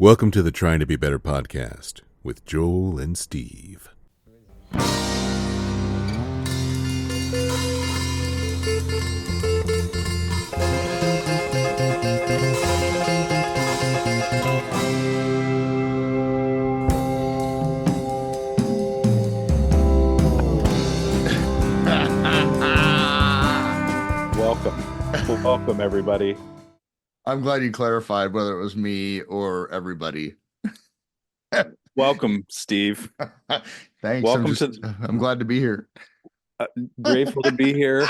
Welcome to the Trying to Be Better podcast with Joel and Steve. Welcome, everybody. I'm glad you clarified whether it was me or everybody. Welcome, Steve. Thanks. I'm glad to be here. Grateful to be here.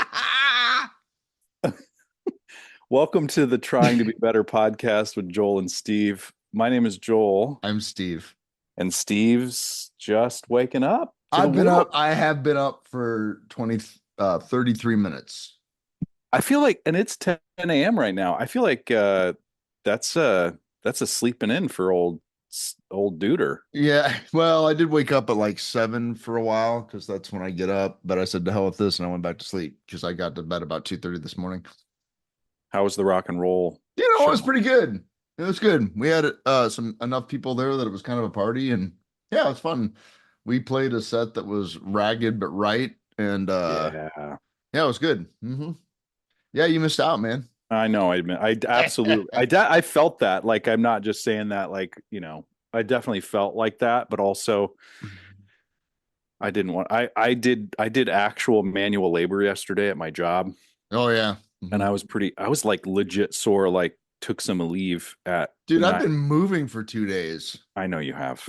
Welcome to the Trying to Be Better podcast with Joel and Steve. My name is Joel. I'm Steve. And Steve's just waking up. I have been up for 33 minutes. I feel like, and it's 10 a.m. right now. I feel like that's a sleeping in for old duder. Yeah, well, I did wake up at like 7 for a while because that's when I get up. But I said to hell with this, and I went back to sleep because I got to bed about 2:30 this morning. How was the rock and roll? It was pretty good. It was good. We had enough people there that it was kind of a party, and yeah, it was fun. We played a set that was ragged but right, and yeah, it was good. Mm-hmm. Yeah, you missed out, man. I know. I absolutely. I felt that. Like, I'm not just saying that. Like, I definitely felt like that. But also, I didn't want. I did actual manual labor yesterday at my job. Oh yeah, and I was like legit sore. Like, took some leave at. Dude, I've been moving for 2 days. I know you have.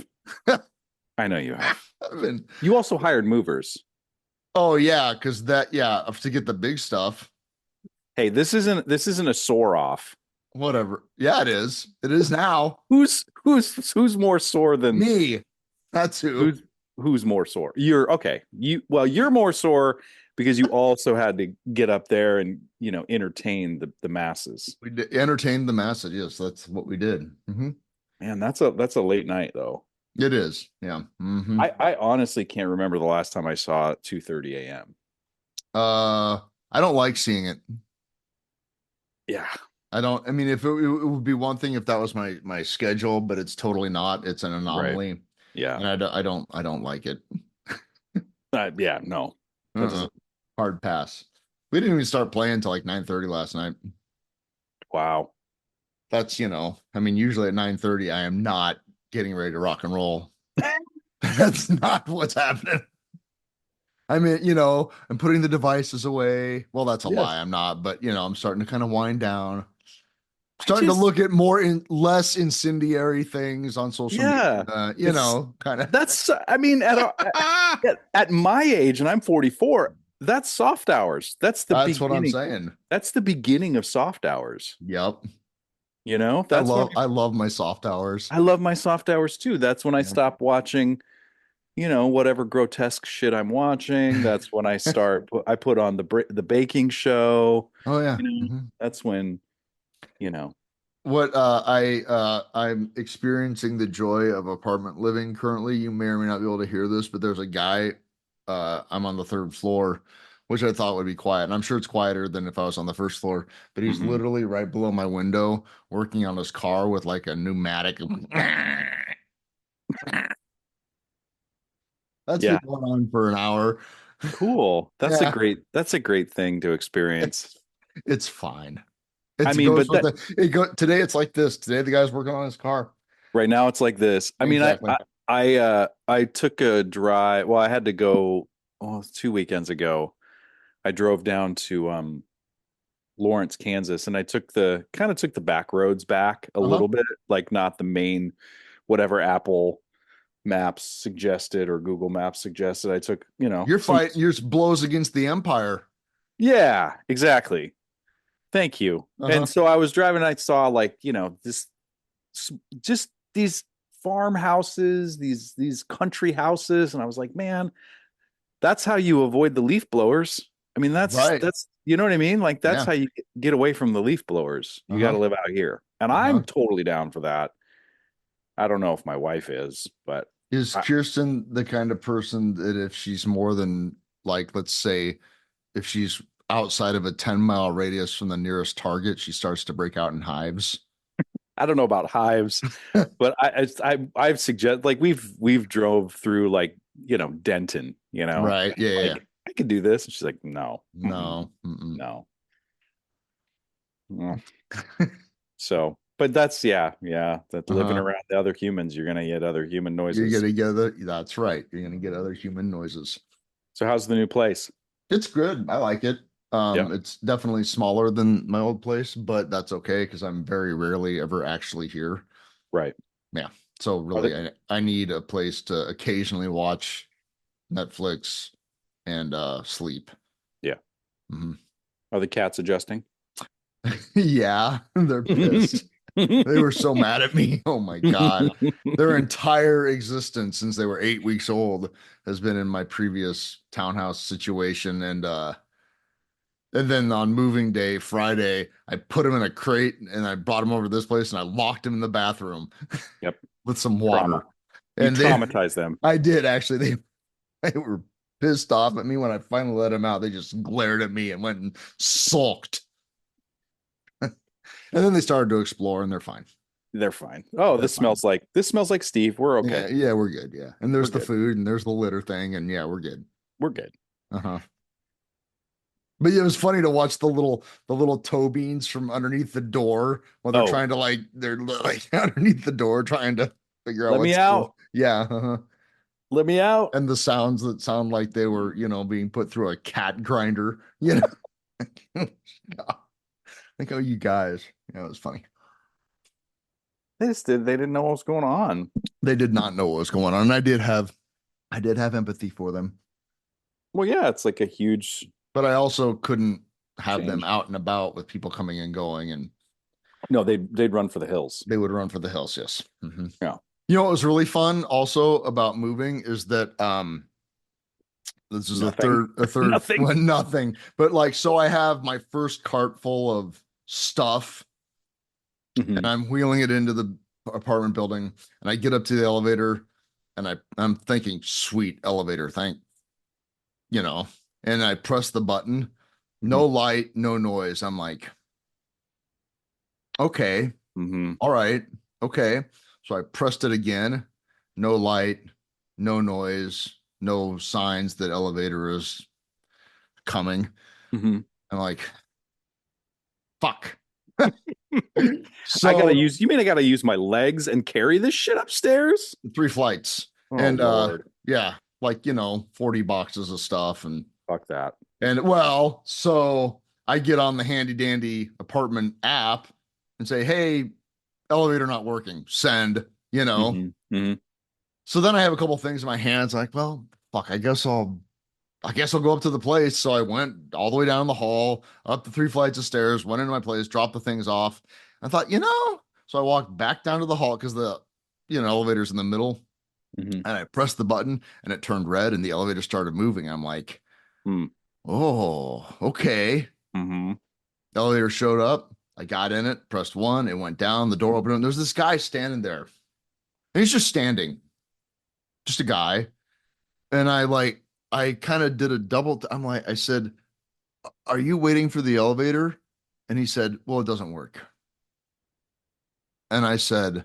I know you have. You also hired movers. Oh yeah, because to get the big stuff. Hey, this isn't a sore off. Whatever. Yeah, it is. It is now. Who's more sore than me? That's who. Who's more sore? You're okay. You're more sore because you also had to get up there and entertain the masses. We entertained the masses. Yes, that's what we did. Mm-hmm. Man, that's a late night though. It is. Yeah. Mm-hmm. I honestly can't remember the last time I saw it 2:30 a.m. I don't like seeing it. Yeah. I mean, if it would be one thing if that was my schedule, but it's totally not. It's an anomaly. Right. Yeah. And I don't like it. Yeah, no. Hard pass. We didn't even start playing until like 9:30 last night. Wow. That's, I mean, usually at 9:30, I am not getting ready to rock and roll. That's not what's happening. I mean, I'm putting the devices away. Well, that's a lie. I'm not, but I'm starting to kind of wind down. Starting to look at less incendiary things on social media. Kind of. That's, I mean, at my age, and I'm 44, that's soft hours. That's what I'm saying. That's the beginning of soft hours. Yep. I love my soft hours. I love my soft hours too. That's when I stop watching whatever grotesque shit I'm watching. That's when I I put on the baking show. Oh yeah. That's when, what I'm experiencing the joy of apartment living currently. You may or may not be able to hear this, but there's a guy, I'm on the 3rd floor, which I thought would be quiet. And I'm sure it's quieter than if I was on the 1st floor, but he's literally right below my window working on his car with like a pneumatic. That's been going on for an hour. Cool. That's a great thing to experience. It's fine. Today it's like this. Today the guy's working on his car. Right now it's like this. I mean, I took a drive. Well, I had to go 2 weekends ago. I drove down to Lawrence, Kansas, and I took the back roads back a little bit, like not the main whatever Apple Maps suggested or Google Maps suggested. I took, yours blows against the empire. Yeah, exactly. Thank you. And so I was driving and I saw just these farmhouses, these country houses. And I was like, man, that's how you avoid the leaf blowers. I mean, that's, you know what I mean? Like, that's how you get away from the leaf blowers. You got to live out here. And I'm totally down for that. I don't know if my wife is, but. Is Kirsten the kind of person that if she's more than, like, let's say, if she's outside of a 10-mile radius from the nearest Target, she starts to break out in hives? I don't know about hives, but I've suggested like we've drove through like Denton, Right. Yeah. Yeah. like I could do this, and she's like, no, No. no. Mm. So, but that's that living around the other humans, you're gonna get other human You're noises. gonna get that's right. You're gonna get other human noises. So, how's the new place? It's good. I like it. Yeah, It's definitely smaller than my old place, but that's okay because I'm very rarely ever actually here. right. Yeah. So Are the really, I need a place to occasionally watch Netflix and sleep. yeah hmm are the cats adjusting? Yeah, they're pissed. They were so mad at me. Oh my God. Their entire existence since they were 8 weeks old has been in my previous townhouse situation. And then on moving day, Friday, I put him in a crate and I brought him over to this place and I locked him in the bathroom Yep. with some Trauma. water. You And they, traumatize them. I did actually. They were pissed off at me when I finally let him out. They just glared at me and went and sulked. And then they started to explore and they're fine. They're fine. Oh, They're this fine. smells like Steve. We're okay. Yeah, yeah, we're good. Yeah. And there's We're the good. food and there's the litter thing. And yeah, we're good. We're good. Uh-huh. But yeah, it was funny to watch the little toe beans from underneath the door while they're trying to they're like underneath the door trying to figure out Let me what's out. Yeah. Uh-huh. Let me out. And the sounds that sound like they were, being put through a cat grinder, Like, oh, you guys. Yeah, it was funny. They didn't know what was going on. They did not know what was going on. And I did have empathy for them. Well, yeah, it's like a huge But I also couldn't have them change. out and about with people coming and going, and No, they'd run for the hills. they would run for the hills. Yes. Mm-hmm. Yeah. What was really fun also about moving is that this is Nothing. a third Nothing. well, nothing. But like so I have my first cart full of stuff Mhm. and I'm wheeling it into the apartment building and I get up to the elevator and I'm thinking, sweet elevator, and I press the button, no light, no noise. I'm like, okay, all right, okay. So I pressed it again, no light, no noise, no signs that elevator is coming. I'm like, fuck. So You mean I gotta use my legs and carry this shit upstairs? 3 flights. Oh, And Lord. yeah, like 40 boxes of stuff and Fuck that. well, so I get on the handy dandy apartment app and say, hey, elevator not working, send. So then I have a couple things in my hands like, well, fuck, I guess I'll go up to the place. So I went all the way down the hall, up the 3 flights of stairs, went into my place, dropped the things off. I thought, so I walked back down to the hall because the elevator's in the middle. And I pressed the button and it turned red and the elevator started moving. I'm like, oh, okay. Elevator showed up. I got in it, pressed 1, it went down, the door opened, and there's this guy standing there. And he's just standing, just a guy. And I kind of did a double. I'm like, I said, are you waiting for the elevator? And he said, well, it doesn't work. And I said,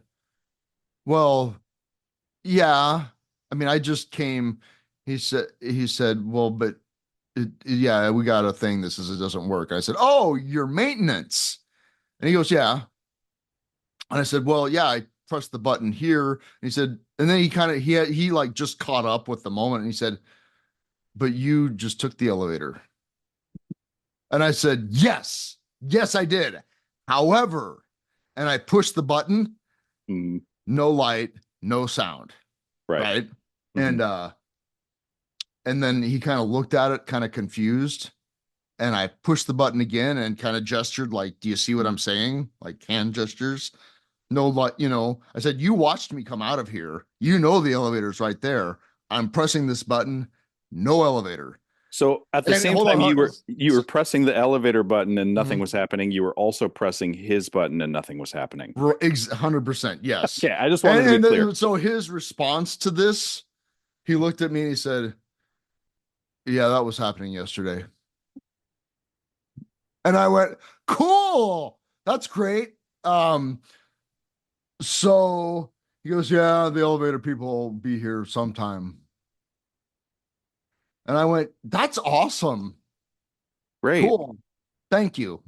well, yeah. I mean, I just came. He said, well, but yeah, we got a thing. It doesn't work. I said, oh, your maintenance. And he goes, yeah. And I said, well, yeah, I pressed the button here. And he said, and then he like just caught up with the moment. And he said, but you just took the elevator. And I said, yes, I did. However, and I pushed the button, no light, no sound. Right. And then he kind of looked at it, kind of confused. And I pushed the button again and kind of gestured, like, do you see what I'm saying? Like hand gestures. No, like, I said, you watched me come out of here. The elevator's right there. I'm pressing this button, no elevator. So at the same time you were pressing the elevator button and nothing was happening, you were also pressing his button and nothing was happening. 100%. Yes. Okay, I just wanted to be clear. So his response to this, he looked at me and he said, yeah, that was happening yesterday. And I went, cool. That's great. So he goes, yeah, the elevator people will be here sometime. And I went, that's awesome. Great. Cool. Thank you.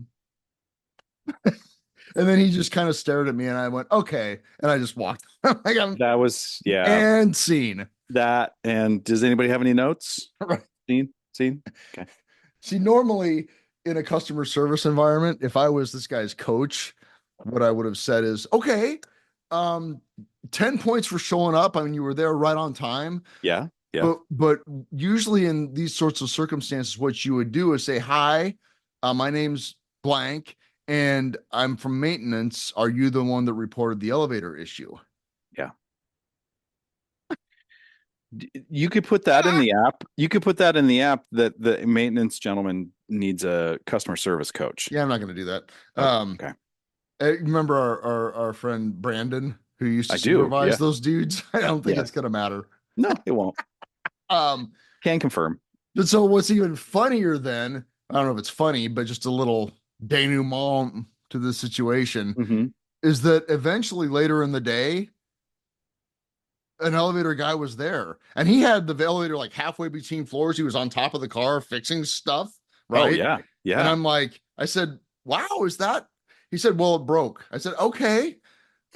And then he just kind of stared at me and I went, okay. And I just walked. Like I'm That was, yeah. and scene. That, and does anybody have any notes? Right. Scene? Okay. See, normally in a customer service environment, if I was this guy's coach, what I would have said is, okay, um, 10 points for showing up. I mean, you were there right on time. Yeah. Yeah. But usually in these sorts of circumstances, what you would do is say, hi, my name's blank, and I'm from maintenance. Are you the one that reported the elevator issue? Yeah. You could put that in the app. You could put that in the app that the maintenance gentleman needs a customer service coach. Yeah, I'm not going to do that. Okay. Remember our friend Brandon who used to I do, supervise yeah. those dudes? I don't think Yeah. it's going to matter. No, it won't. Can confirm. But so what's even funnier then, I don't know if it's funny, but just a little denouement to the situation Mm-hmm. is that eventually later in the day, an elevator guy was there and he had the elevator like halfway between floors. He was on top of the car fixing stuff. Right. Oh, yeah. Yeah. And I'm like, I said, wow, is that? He said, well, it broke. I said, okay.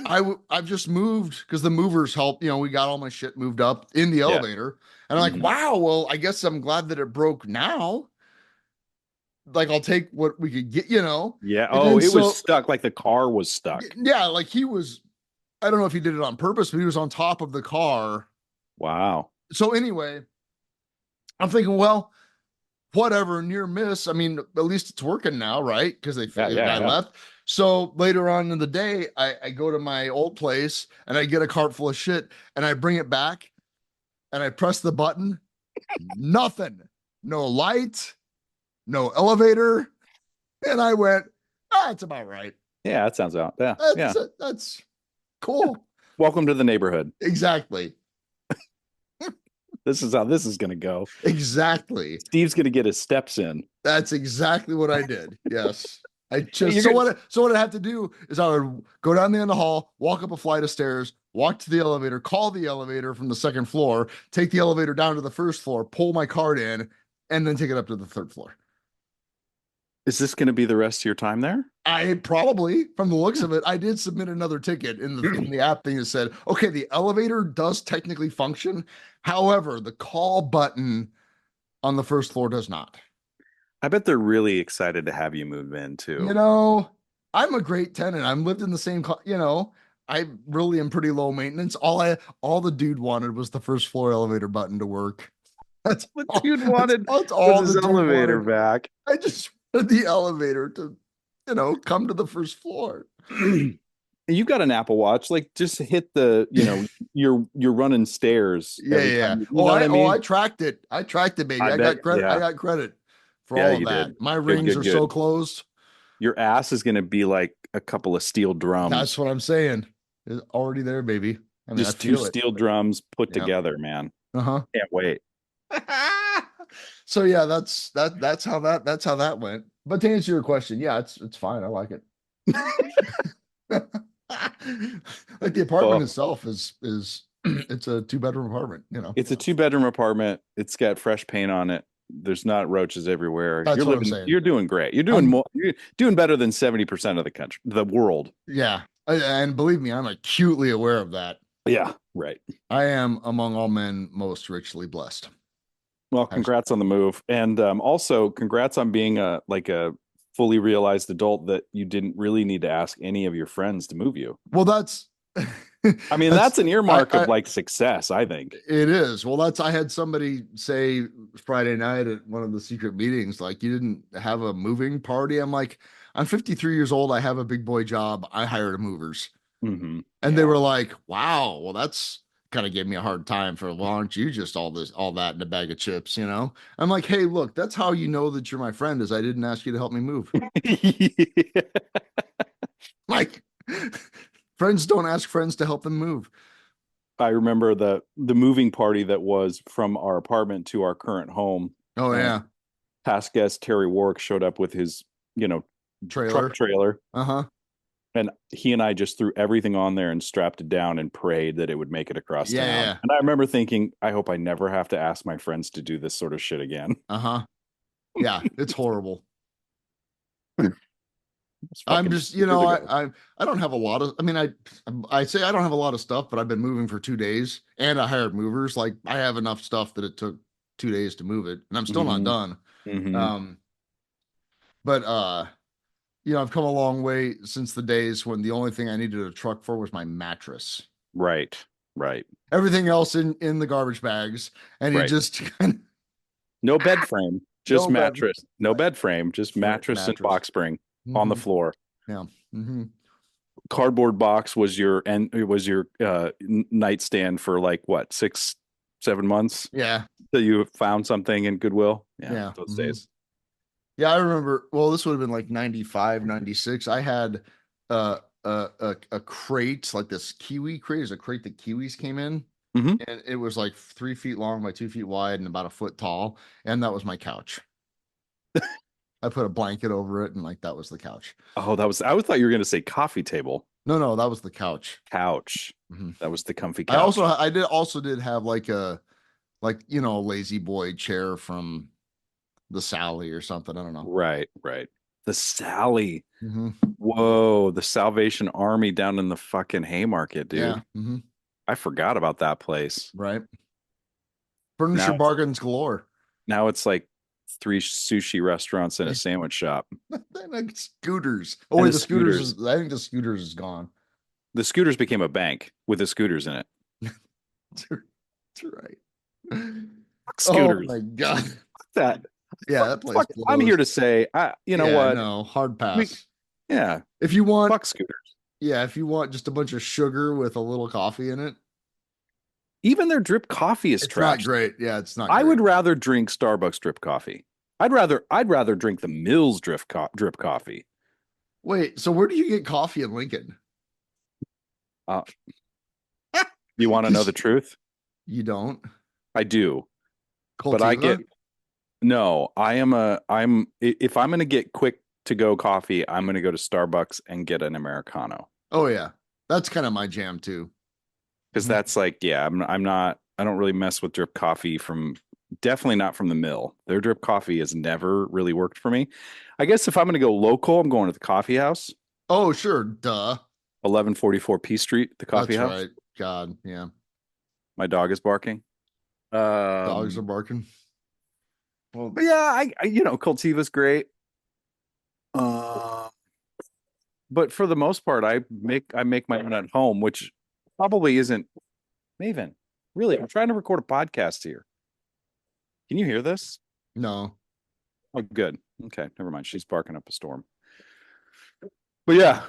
I've just moved because the movers helped. You know, we got all my shit moved up in the elevator. And I'm like, wow, well, I guess I'm glad that it broke now. Like, I'll take what we could get, you know? Yeah. And Oh, it was stuck. Like the car was stuck. Yeah. Like he was, I don't know if he did it on purpose, but he was on top of the car. Wow. So anyway, I'm thinking, well, whatever, near miss. I mean, at least it's working now, right? Because the guy left. So later on in the day, I go to my old place and I get a cart full of shit and I bring it back and I press the button. Nothing. No light, no elevator. And I went, that's about right. Yeah, that sounds out. Yeah. That's cool. Welcome to the neighborhood. Exactly. This is how this is going to go. Exactly. Steve's going to get his steps in. That's exactly what I did. Yes. I just what I have to do is I would go down the end of the hall, walk up a flight of stairs, walk to the elevator, call the elevator from the second floor, take the elevator down to the first floor, pull my card in, and then take it up to the third floor. Is this going to be the rest of your time there? I probably, from the looks of it, I did submit another ticket in the app thing that said, okay, the elevator does technically function. However, the call button on the first floor does not. I bet they're really excited to have you move in too. You know, I'm a great tenant. I'm lived in the same, you know, I really am pretty low maintenance. All the dude wanted was the first floor elevator button to work. That's what dude wanted. That's all his elevator back. I just wanted the elevator to, you know, come to the first floor. You've got an Apple Watch, like just hit the, you know, you're running stairs. Yeah. I tracked it. Baby. I got credit. Yeah. I got credit for all of that. Did. My rings are so closed. Your ass is going to be like a couple of steel drums. That's what I'm saying. It's already there, baby. I mean, just two steel drums put together, man. Can't wait. So yeah, that's how that went. But to answer your question, yeah, it's fine. I like it. Like the apartment itself is it's a 2-bedroom apartment, you know. It's a 2-bedroom apartment. It's got fresh paint on it. There's not roaches everywhere. That's what I'm saying. You're doing great. You're doing more. You're doing better than 70% of the world. Yeah, and believe me, I'm acutely aware of that. Yeah, right. I am among all men most richly blessed. Well, congrats on the move, and also congrats on being a fully realized adult that you didn't really need to ask any of your friends to move you. Well, that's. I mean, that's an earmark of like success, I think. It is. Well, I had somebody say Friday night at one of the secret meetings, like, you didn't have a moving party. I'm like, I'm 53 years old. I have a big boy job. I hired movers. Mm-hmm. And they were like, wow, well, that's kind of gave me a hard time for, well, aren't you just all that in a bag of chips, you know? I'm like, hey, look, that's how you know that you're my friend is I didn't ask you to help me move. Like, friends don't ask friends to help them move. I remember the moving party that was from our apartment to our current home. Oh, yeah. Past guest Terry Warwick showed up with his, you know, trailer. Truck trailer. Uh-huh. And he and I just threw everything on there and strapped it down and prayed that it would make it across town. Yeah. And I remember thinking, I hope I never have to ask my friends to do this sort of shit again. Yeah, it's horrible. I'm just, I don't have a lot of, I mean, I say I don't have a lot of stuff, but I've been moving for 2 days and I hired movers. Like I have enough stuff that it took 2 days to move it and I'm still not done. But I've come a long way since the days when the only thing I needed a truck for was my mattress. Right. Everything else in the garbage bags. And you just no bed frame, just mattress. No bed frame, just mattress and box spring on the floor. Yeah. Cardboard box was your nightstand for like what, 6-7 months? Yeah. That you found something in Goodwill. Yeah. Those days. Yeah, I remember. Well, this would have been like 95, 96. I had a crate, like this kiwi crate, is a crate that kiwis came in. And it was like 3 feet long by 2 feet wide and about a foot tall. And that was my couch. I put a blanket over it and like that was the couch. Oh, I thought you were going to say coffee table. No, that was the couch. That was the comfy couch. I did have like a lazy boy chair from the Sally or something. I don't know. Right. The Sally. Whoa, the Salvation Army down in the fucking Haymarket, dude. Yeah. I forgot about that place. Right. Furniture bargains galore. Now it's like 3 sushi restaurants and a sandwich shop. And like Scooters. Oh, wait, the Scooters. I think the Scooters is gone. The Scooters became a bank with the Scooters in it. That's right. Fuck Scooters. Oh my god. Fuck that. Yeah, that place. I'm here to say, you know what? No, hard pass. If you want, fuck Scooters. Yeah, if you want just a bunch of sugar with a little coffee in it. Even their drip coffee is trash. Not great. Yeah, it's not. I would rather drink Starbucks drip coffee. I'd rather drink the Mills drip coffee. Wait, so where do you get coffee in Lincoln? You want to know the truth? You don't. I do. Coltiva? But I get no. If I'm going to get quick to go coffee, I'm going to go to Starbucks and get an Americano. Oh yeah, that's kind of my jam too. Because that's like, I don't really mess with drip coffee definitely not from the mill. Their drip coffee has never really worked for me. I guess if I'm going to go local, I'm going to the coffee house. Oh, sure. Duh. 1144 P Street, the coffee house. Right. God, yeah. My dog is barking. Dogs are barking. Well, but yeah, I Coltiva's great. But for the most part, I make my own at home, which probably isn't. Maven, really, I'm trying to record a podcast here. Can you hear this? No. Oh, good. Okay, never mind. She's barking up a storm. But yeah,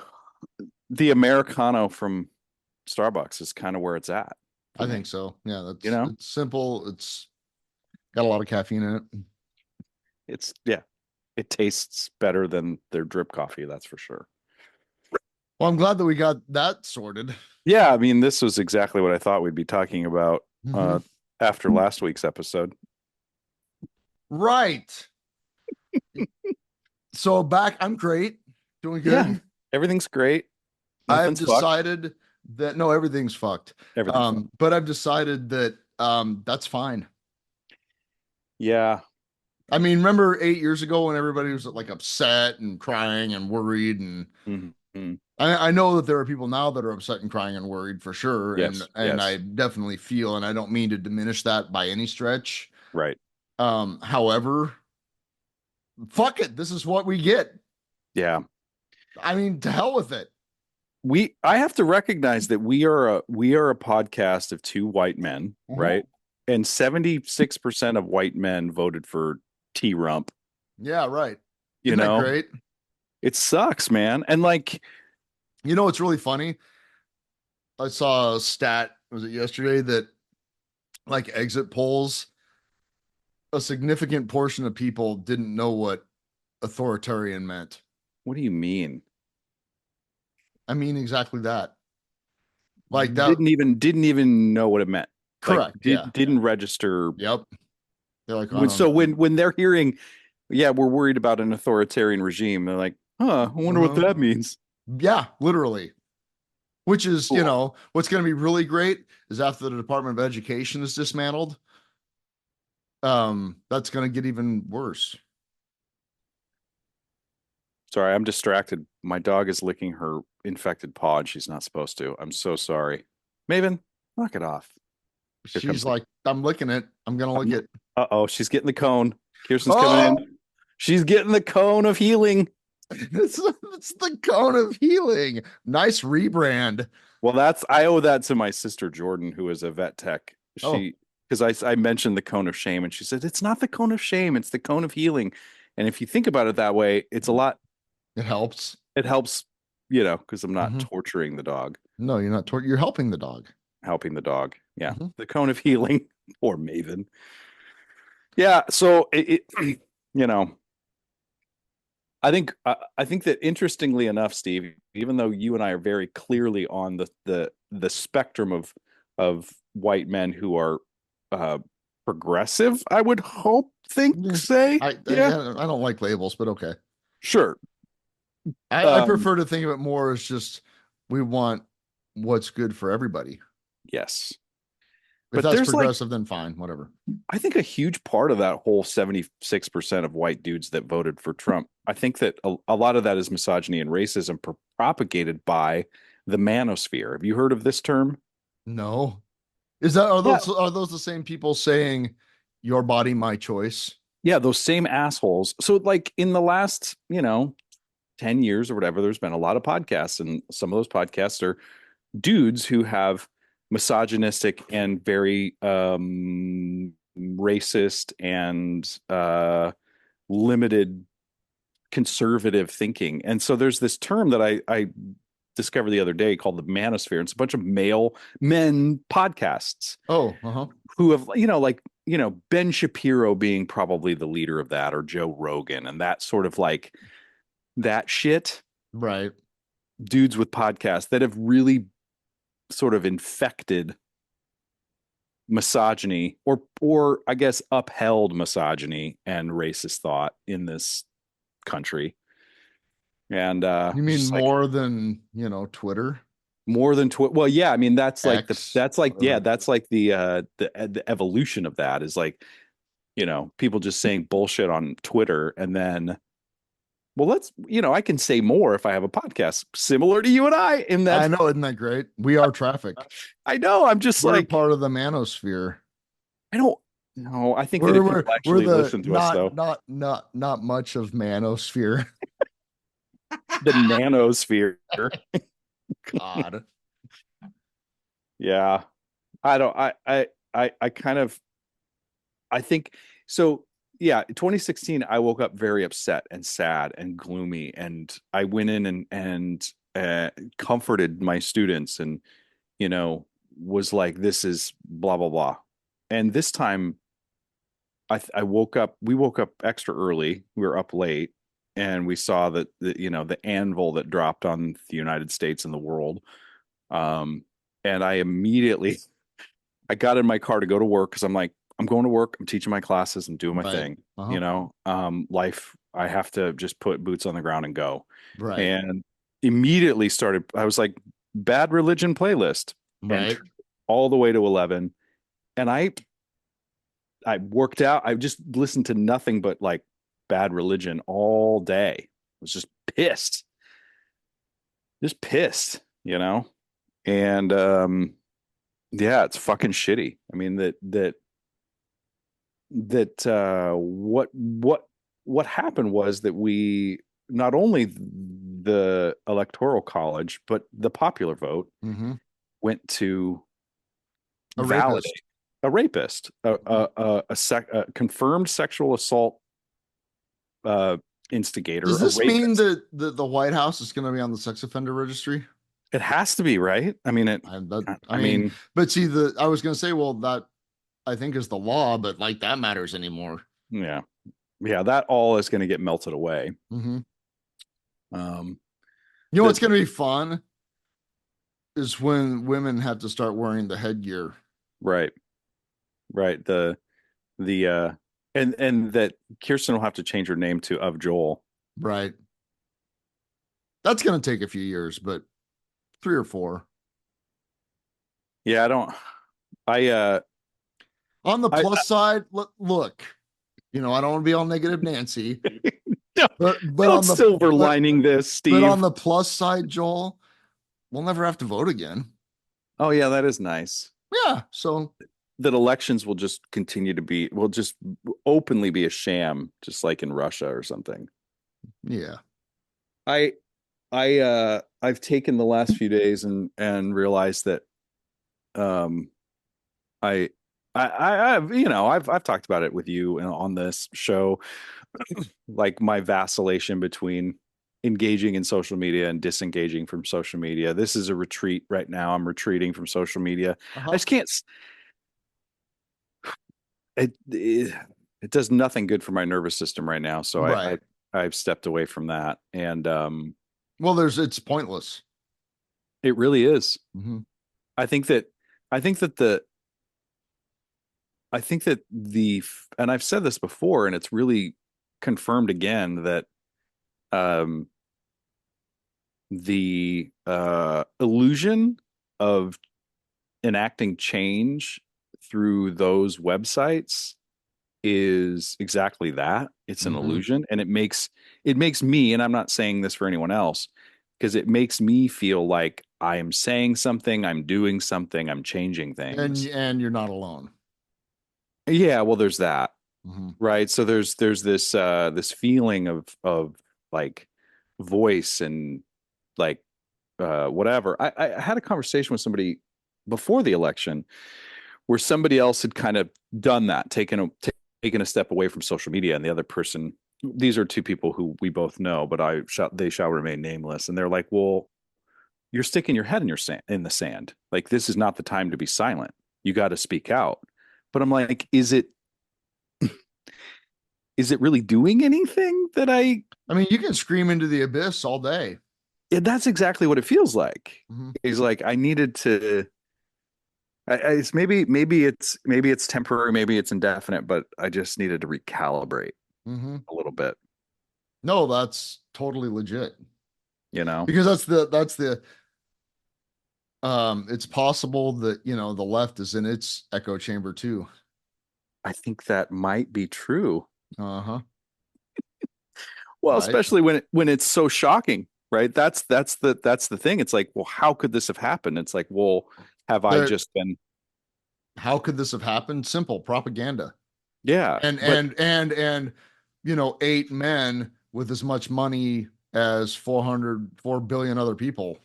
the Americano from Starbucks is kind of where it's at. I think so. Yeah, that's it's simple. It's got a lot of caffeine in it. It tastes better than their drip coffee, that's for sure. Well, I'm glad that we got that sorted. Yeah, I mean, this was exactly what I thought we'd be talking about after last week's episode. Right. So I'm great. Doing good. Yeah, everything's great. I've decided that everything's fucked. But I've decided that that's fine. Yeah. I mean, remember 8 years ago when everybody was like upset and crying and worried and I know that there are people now that are upset and crying and worried for sure. Yes, and I definitely feel, and I don't mean to diminish that by any stretch. Right. However, fuck it. This is what we get. Yeah. I mean, to hell with it. I have to recognize that we are a podcast of 2 white men, right? And 76% of white men voted for T-Rump. Yeah, right. Isn't that great? It sucks, man. And like, it's really funny. I saw a stat, was it yesterday, that like exit polls, a significant portion of people didn't know what authoritarian meant. What do you mean? I mean exactly that. Like that didn't even know what it meant. Correct. Like, didn't register. Yep. They're like, when they're hearing, we're worried about an authoritarian regime, they're like, I wonder what that means. Yeah, literally. Which is, you Cool. know, what's going to be really great is after the Department of Education is dismantled, that's going to get even worse. Sorry, I'm distracted. My dog is licking her infected paw and she's not supposed to. I'm so sorry. Maven, knock it off. Here She's comes the like, I'm licking it. I'm going to lick it. Uh-oh, she's getting the cone. Kirsten's coming Oh, in. She's getting the cone of healing. it's the cone of healing. Nice rebrand. Well, I owe that to my sister Jordan, who is a vet tech. Oh, Because I mentioned the cone of shame, and she said it's not the cone of shame, it's the cone of healing. And if you think about it that way, it's a lot. it helps. It helps, because I'm not Mhm. torturing the dog, No, you're not. You're helping the dog. helping the dog. Yeah, Mhm. the cone of healing. Poor Maven. Yeah, so you know, I think that interestingly enough, Steve, even though you and I are very clearly on the spectrum of white men who are uh progressive, I would hope, think, Yeah. say, yeah, I don't like labels, but okay. sure. I Um, prefer to think of it more as just we want what's good for everybody. yes. If But that's there's like progressive, then fine, whatever. I think a huge part of that whole 76% of white dudes that voted for Trump, I think that a lot of that is misogyny and racism propagated by the manosphere. Have you heard of this term? No. Is that Yeah. are those the same people saying your body, my choice? Yeah, those same assholes. So like in the last, 10 years or whatever, there's been a lot of podcasts, and some of those podcasts are dudes who have misogynistic and very racist and limited conservative thinking. And so there's this term that I discovered the other day called the manosphere. It's a bunch of male men podcasts Oh, uh-huh. who have, Ben Shapiro being probably the leader of that, or Joe Rogan, and that sort of like that shit. Right. Dudes with podcasts that have really sort of infected misogyny, or I guess upheld misogyny and racist thought in this country. And You mean just like more than, Twitter, more than well, yeah, I mean X, that's like yeah, whatever. that's like the evolution of that is like, people just saying bullshit on Twitter, and then, well, I can say more if I have a podcast similar to you and I in I that. know, isn't that great? We are traffic. I know, I'm just We're like, part of the manosphere. I don't know. I think that We're if we're people we're actually the listen to us, though, not much of manosphere. the nanosphere. God. Yeah. I don't, I kind of, I think so. Yeah. 2016, I woke up very upset and sad and gloomy. And I went in and comforted my students, and, was like, this is blah, blah, blah. And this time I woke up, we woke up extra early. We were up late, and we saw that the anvil that dropped on the United States and the world. And I immediately I got in my car to go to work, because I'm like, I'm going to work, I'm teaching my classes, I'm doing my Right. thing. Uh-huh. Life, I have to just put boots on the ground and go. Right. And immediately started, I was like, Bad Religion playlist, and Right. all the way to 11. And I worked out. I just listened to nothing but like Bad Religion all day. I was just pissed, And yeah, it's fucking shitty. I mean, what happened was that we, not only the electoral college, but the popular vote Mm-hmm. went to A rapist. validate a rapist, a confirmed sexual assault uh, instigator, Does a this mean rapist. that the White House is going to be on the sex offender registry? It has to be, right. I mean, I I mean, mean, but see, I was going to say, well, that I think is the law, but like that matters anymore. yeah, yeah, that all is going to get melted away. Mm-hmm. Um, You know what's the going to be fun is when women have to start wearing the headgear. right, right, the and that Kirsten will have to change her name to of Joel. Right. That's going to take a few years, but 3 or 4. Yeah, On the I plus side, look, I don't want to be all negative Nancy, no, but don't silver lining this, but on Steve. the plus side, Joel, we'll never have to vote again. Oh yeah, that is nice. Yeah, so That elections will just continue to will just openly be a sham, just like in Russia or something. yeah. I I've taken the last few days and realized that um I I've talked about it with you on this show, like my vacillation between engaging in social media and disengaging from social media. This is a retreat right now. I'm retreating from social media. I Uh-huh. just can't. It does nothing good for my nervous system right now. So Right. I've stepped away from that, and Well, it's pointless. it really is. Mm-hmm. I think that I think that the I think that the and I've said this before, and it's really confirmed again that um, the illusion of enacting change through those websites is exactly that. It's an Mm-hmm. illusion, and it makes me, and I'm not saying this for anyone else, because it makes me feel like I am saying something, I'm doing something, I'm changing things. And you're not alone. Yeah, well, there's that, Mm-hmm. right? So there's this feeling of like voice and like whatever. I had a conversation with somebody before the election where somebody else had kind of done that, taken a step away from social media, and the other person. These are two people who we both know, but they shall remain nameless. And they're like, "Well, you're sticking your head in the sand. Like this is not the time to be silent. You got to speak out." But I'm like, is it really doing anything that I mean, you can scream into the abyss all day. yeah, that's exactly what it feels like. Mm-hmm. Is like I needed to. It's maybe it's temporary, maybe it's indefinite, but I just needed to recalibrate Mm-hmm. a little bit, No, that's totally legit. you know. Because that's the it's possible that the left is in its echo chamber too. I think that might be true. Uh-huh. Well, Right. especially when it's so shocking, right? That's the thing. It's like, well, how could this have happened? It's like, well, have I There, just been how could this have happened? Simple propaganda. yeah, And but 8 men with as much money as 4 billion other people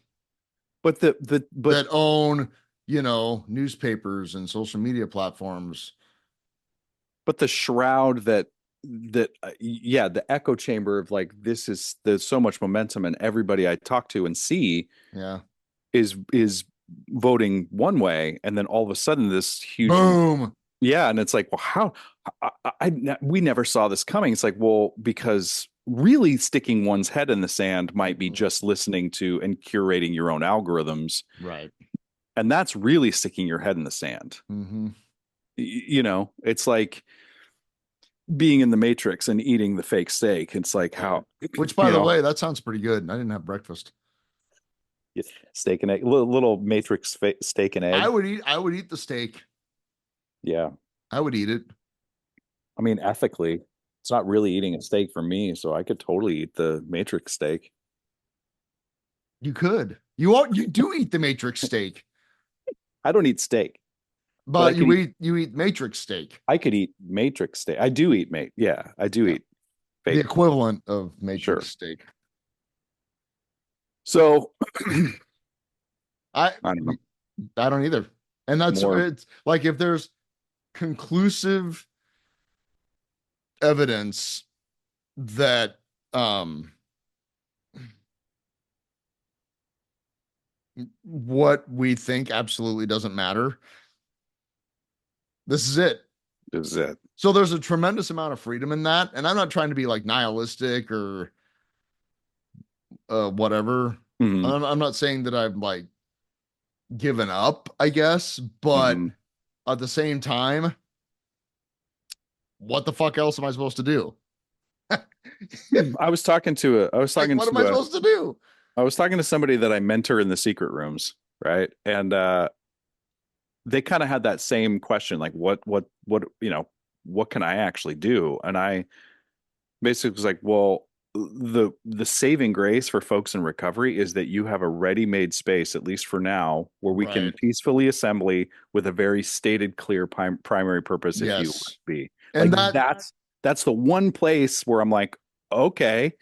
but but that own, newspapers and social media platforms. the shroud yeah, the echo chamber of like there's so much momentum and everybody I talk to and see Yeah. is voting one way, and then all of a sudden this huge Boom. yeah, and it's like, well, how we never saw this coming. It's like, well, because really sticking one's head in the sand might be just listening to and curating your own algorithms, Right. and that's really sticking your head in the sand. Mm-hmm. It's like being in the Matrix and eating the fake steak. It's like how, Which, by the way, that sounds pretty good. I didn't have breakfast. steak and egg, little Matrix steak and egg. I would eat the steak. Yeah, I would eat it. I mean, ethically, it's not really eating a steak for me, so I could totally eat the Matrix steak. You could. You do eat the Matrix steak, I don't eat steak, but but you eat Matrix steak. I could eat Matrix steak. I do eat mate. Yeah, I do Yeah. eat The fake. equivalent of Matrix Sure. steak. So I I don't know. I don't either. And More. it's like if there's conclusive evidence that what we think absolutely doesn't matter, this is it. Is it? So there's a tremendous amount of freedom in that. And I'm not trying to be like nihilistic or whatever. Mhm. I'm not saying that I've like given up, I guess, but Mhm. at the same time, what the fuck else am I supposed to do? I was talking Like, what am I to supposed to do? I was talking to somebody that I mentor in the secret rooms, right? And they kind of had that same question, like what, what can I actually do? And I basically was like, well, the saving grace for folks in recovery is that you have a ready-made space, at least for now, where we can Right. peacefully assembly with a very stated, clear primary purpose if you want Yes. to be. And Like that, that's the one place where I'm like, okay,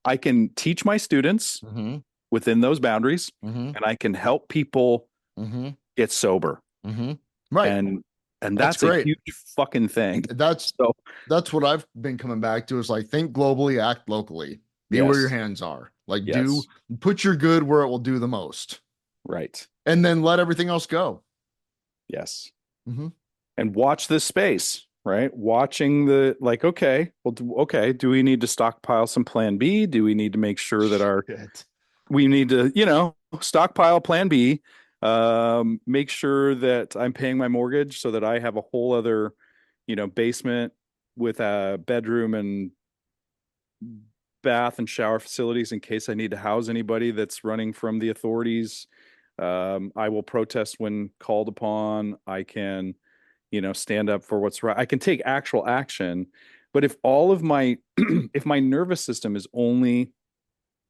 I can teach my students mm-hmm, within those boundaries, mm-hmm, and I can help people mm-hmm, get sober. mm-hmm. Right. And That's that's a great. huge fucking thing. That's So, that's what I've been coming back to is like think globally, act locally, be where your yes, hands are. Like yes, put your good where it will do the most, right. and then let everything else go. Yes. Mm-hmm. And watch this space, right? Watching the like, okay, well, okay, do we need to stockpile some plan B? Do we need to make sure that Shit. we need to, stockpile plan B, make sure that I'm paying my mortgage so that I have a whole other, basement with a bedroom and bath and shower facilities in case I need to house anybody that's running from the authorities. I will protest when called upon. I can, stand up for what's right. I can take actual action. But if all of my, if my nervous system is only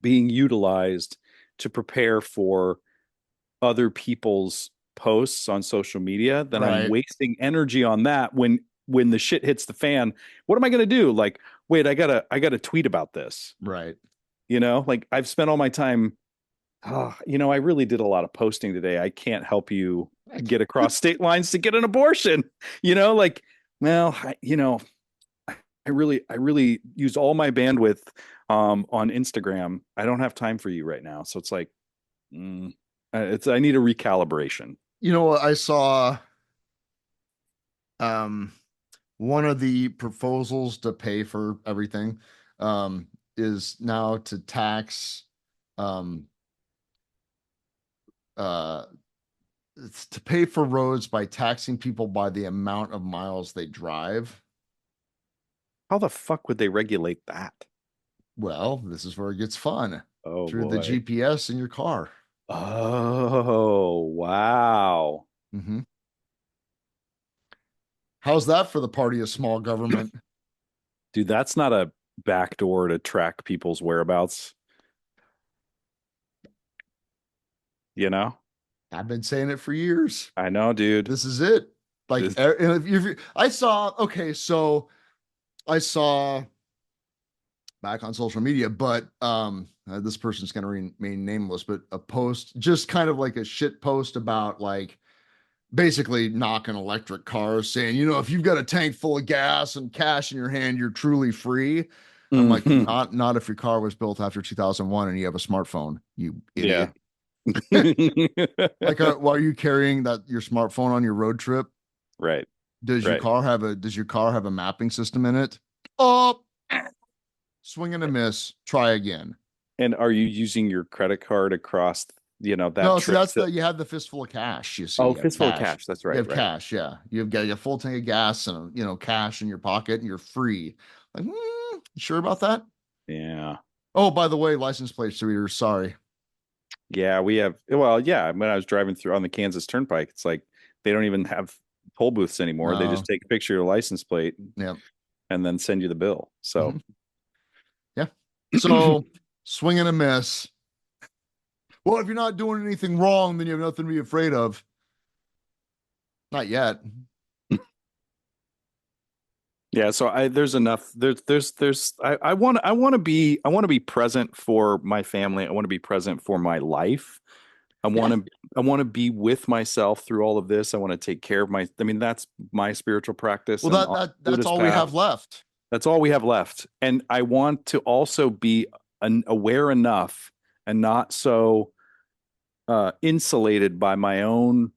being utilized to prepare for other people's posts on social media, then I'm Right. wasting energy on that when the shit hits the fan. What am I going to do? Like, wait, I got to tweet about this. Right. Like I've spent all my time. I really did a lot of posting today. I can't help you get across state lines to get an abortion. Like, well, I really used all my bandwidth on Instagram. I don't have time for you right now. So it's like, I need a recalibration. You know what? I saw um one of the proposals to pay for everything um is now to tax um uh it's to pay for roads by taxing people by the amount of miles they drive. How the fuck would they regulate that? Well, this is where it gets fun Oh through the boy. GPS in your car. Oh, wow. Hmm. How's that for the party of small government? Dude, that's not a backdoor to track people's whereabouts, you know? I've been saying it for years. I know, dude. This is it. Like, This I saw, okay, so I saw back on social media, but this person's going to remain nameless, but a post, just kind of like a shit post about like basically knocking electric cars, saying, if you've got a tank full of gas and cash in your hand, you're truly free. I'm like, Mhm. not if your car was built after 2001 and you have a smartphone, you Yeah. idiot. Like, why are you carrying your smartphone on your road trip? Right. Does your Right. car have a mapping system in it? Oh, swing and a miss. Try again. And are you using your credit card across, that No, so trip that's to you have the fistful of cash. You see, Oh, you have fistful of cash. cash. That's You right. have Right. cash. Yeah, you've got a full tank of gas and cash in your pocket, and you're free. Like, you sure about that? Yeah. Oh, by the way, license plates readers. Sorry. Yeah, we have. Well, yeah. When I was driving through on the Kansas Turnpike, it's like they don't even have toll booths anymore. They just No. take a picture of your license plate Yeah. and then send you the bill. So, Hmm. Yeah. So swing and a miss. Well, if you're not doing anything wrong, then you have nothing to be afraid of. Not yet. yeah. So there's enough. I want to be present for my family. I want to be present for my life. I Yeah. want to, I want to be with myself through all of this. I want to take care of I mean, that's my spiritual practice Well, and on the that's Buddhist all we path. have left. That's all we have left. And I want to also be aware enough and not so insulated by my own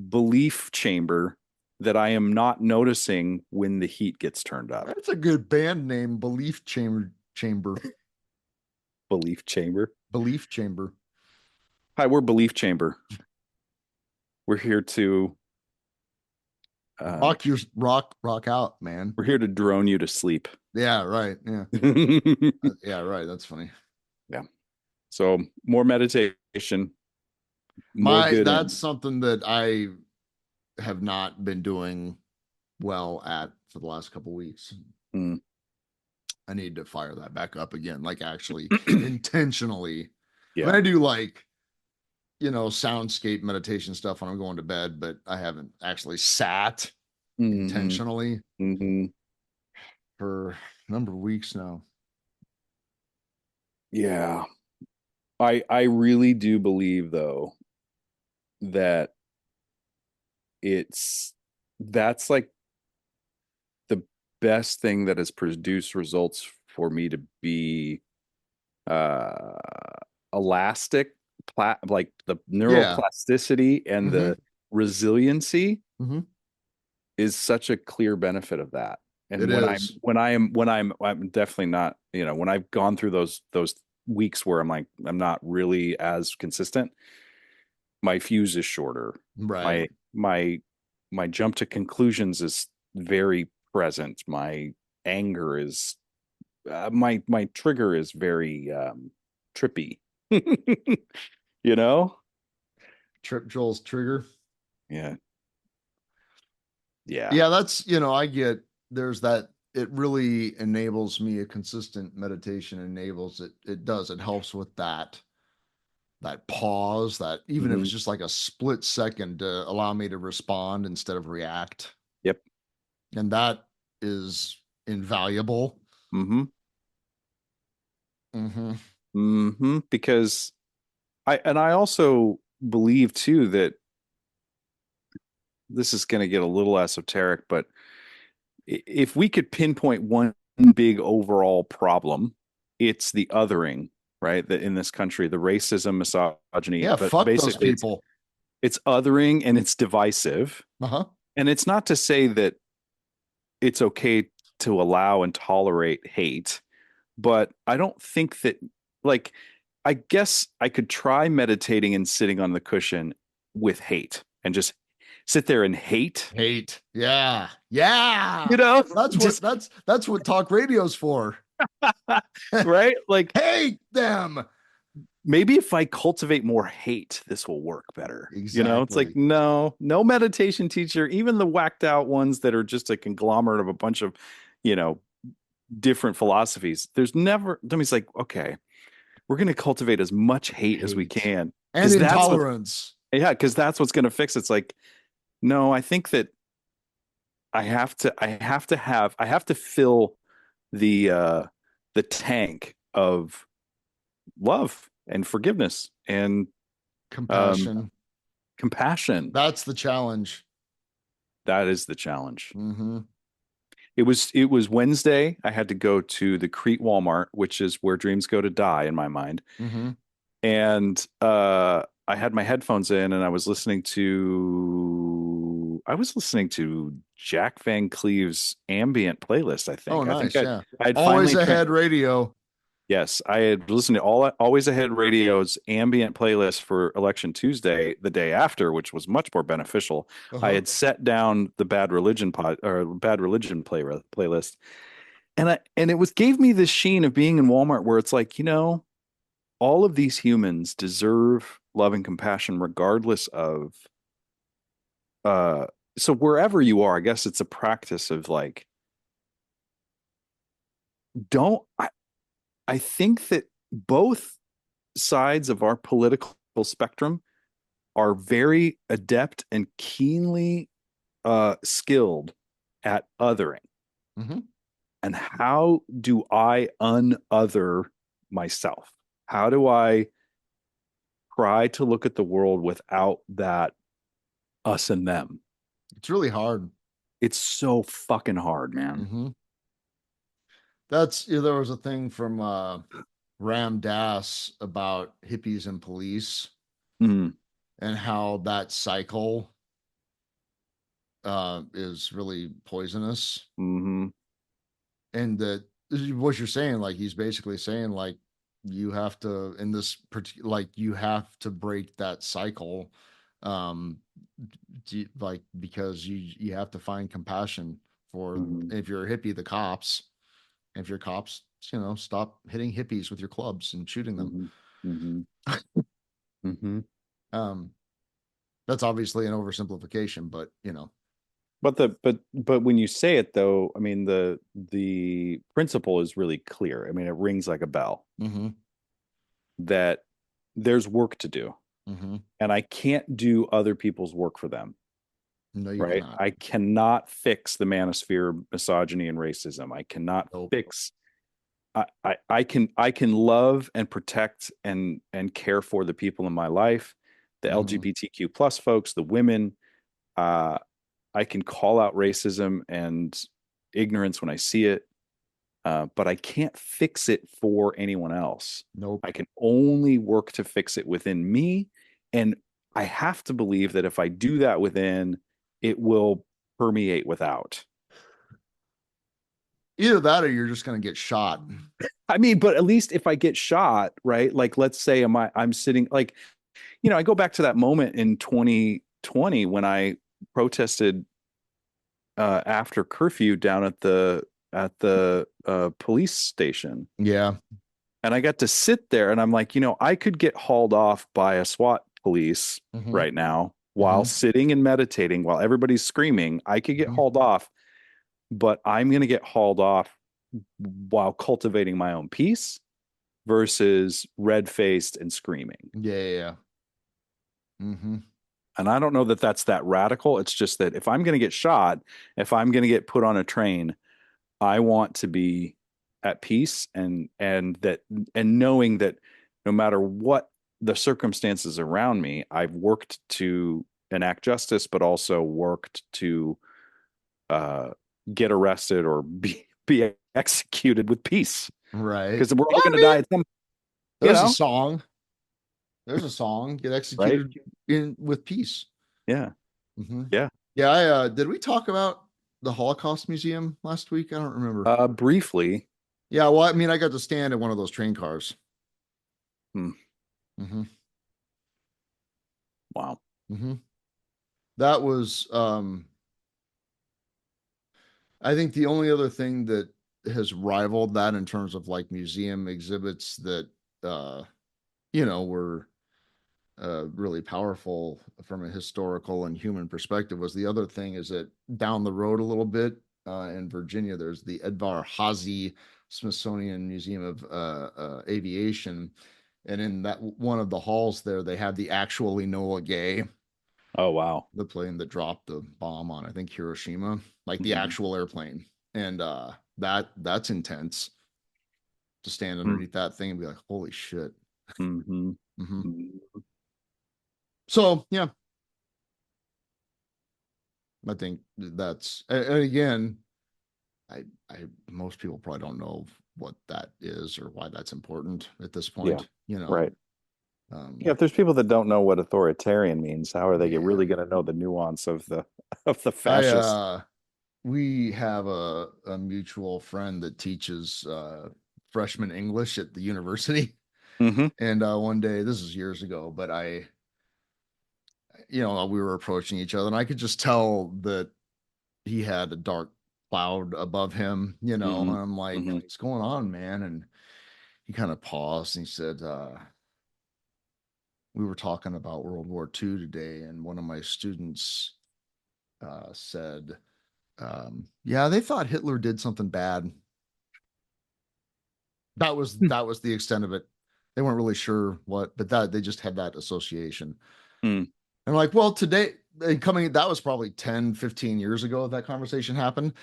belief chamber that I am not noticing when the heat gets turned up. That's a good band name, Belief Chamber. Chamber. Belief chamber. Belief Chamber. Hi, we're Belief Chamber. We're here to Rock out, man. we're here to drone you to sleep. Yeah, right. Yeah. Yeah, right. That's funny. Yeah. So more meditation, more good. That's something that I have not been doing well at for the last couple weeks. Mm. I need to fire that back up again, like actually intentionally. Yeah. I mean, I do like, soundscape meditation stuff when I'm going to bed, but I haven't actually sat intentionally for a number of weeks now. Yeah. I really do believe though that that's like the best thing that has produced results for me to be uh elastic, like the Yeah. neuroplasticity and the resiliency Mm-hmm. is such a clear benefit of that. And It is. I'm definitely not, when I've gone through those weeks where I'm like I'm not really as consistent, my fuse is shorter. Right. My jump to conclusions is very present. My anger is my trigger is very trippy. You know? Trip Joel's trigger. Yeah. Yeah. Yeah, that's, I get there's that. It really enables me a consistent meditation, enables it. It does. It helps with that pause, that even if Mhm. it's just like a split second to allow me to respond instead of react. Yep. And that is invaluable. Mm-hmm. Mm-hmm. Mm-hmm. Because I also believe too that this is going to get a little esoteric, but if we could pinpoint one big overall problem, it's the othering, right? That in this country, the racism, misogyny, Yeah, but fuck those basically people. it's othering and it's divisive. Uh-huh. And it's not to say that it's okay to allow and tolerate hate, but I don't think that, like, I guess I could try meditating and sitting on the cushion with hate and just sit there and hate, Hate. Yeah. Yeah. you know, That's what just that's what talk radio's for. right? Like Hate them. maybe if I cultivate more hate, this will work better. It's like Exactly. no meditation teacher, even the whacked out ones that are just a conglomerate of a bunch of, you know, different philosophies. There's never, somebody's like, okay, we're going to cultivate as much hate as we Hate. can And because intolerance. that's what's going to fix it. It's like, no, I think that I have to fill the tank of love and forgiveness and um, Compassion. compassion. That's the challenge. That is the challenge. Mm-hmm. It was Wednesday. I had to go to the Crete Walmart, which is where dreams go to die in my mind. Mm-hmm. And I had my headphones in and I was listening to Jack Van Cleve's ambient playlist, I Oh, think. I think nice. Yeah. I had Always finally ahead radio. yes, I had listened to Always Ahead Radio's ambient playlist for Election Tuesday, the day after, which was much more beneficial. I Uh-huh. had set down the Bad Religion playlist, and it was gave me this sheen of being in Walmart where it's like, all of these humans deserve love and compassion regardless of uh so wherever you are, I guess it's a practice of like don't I think that both sides of our political spectrum are very adept and keenly skilled at othering. Mm-hmm. And how do I unother myself? How do I try to look at the world without that us and them? It's really hard. It's so fucking hard, man. Mm-hmm. There was a thing from Ram Dass about hippies and police Mm, and how that cycle is really poisonous. hmm And that what you're saying, like he's basically saying, like you have to in this particular, like you have to break that cycle, um, like because you have to find compassion for hmm if you're a hippie, the cops. If you're cops, stop hitting hippies with your clubs and shooting them. hmm Mm-hmm. Mm-hmm. That's obviously an oversimplification, but But when you say it though, I mean the principle is really clear. I mean, it rings like a bell mm-hmm, that there's work to do, mm-hmm. and I can't do other people's work for them. No, you Right? cannot. I cannot fix the manosphere, misogyny, and racism. I cannot Nope. fix. I can love and protect and care for the people in my life, the Mm-hmm. LGBTQ plus folks, the women. Uh, I can call out racism and ignorance when I see it, but I can't fix it for anyone else. Nope. I can only work to fix it within me. And I have to believe that if I do that within, it will permeate without. Either that or you're just going to get shot. I mean, but at least if I get shot, right? Like, let's say I'm sitting like, I go back to that moment in 2020 when I protested after curfew down at the police station. Yeah. And I got to sit there and I'm like, I could get hauled off by a SWAT police Mm-hmm. right now while sitting and meditating while everybody's screaming. I could get hauled off, but I'm going to get hauled off while cultivating my own peace versus red-faced and screaming. Yeah. Mm-hmm. And I don't know that that's that radical. It's just that if I'm going to get shot, if I'm going to get put on a train, I want to be at peace and knowing that no matter what the circumstances around me, I've worked to enact justice, but also worked to get arrested or be executed with peace. Right. Because we're all going to die at some. There's a song. There's a song. Get executed with peace. Yeah. Mm-hmm. Yeah. Yeah. Did we talk about the Holocaust Museum last week? I don't remember. Briefly. Yeah. Well, I mean, I got to stand in one of those train cars. Mm-hmm. Wow. Mm-hmm. That was, I think the only other thing that has rivaled that in terms of like museum exhibits that, were really powerful from a historical and human perspective was the other thing is that down the road a little bit in Virginia, there's the Edvar Hazy Smithsonian Museum of Aviation. And in that one of the halls there, they have the actual Enola Gay. Oh, wow. The plane that dropped the bomb on, I think, Hiroshima, like the actual airplane. And that's intense to stand underneath that thing and be like, holy shit. Mm-hmm. So, yeah. I think that's, and again, I most people probably don't know what that is or why that's important at this point, Right. If there's people that don't know what authoritarian means, how are they really going to know the nuance of the fascist? We have a mutual friend that teaches freshman English at the university. Mm-hmm. And one day, this is years ago, but we were approaching each other and I could just tell that he had a dark cloud above him, and I'm like, what's going on, man? And he kind of paused and he said, we were talking about World War II today, and one of my students said, yeah, they thought Hitler did something bad. That was the extent of it. They weren't really sure what, but that they just had that association. And like, well, today, that was probably 10, 15 years ago that conversation happened.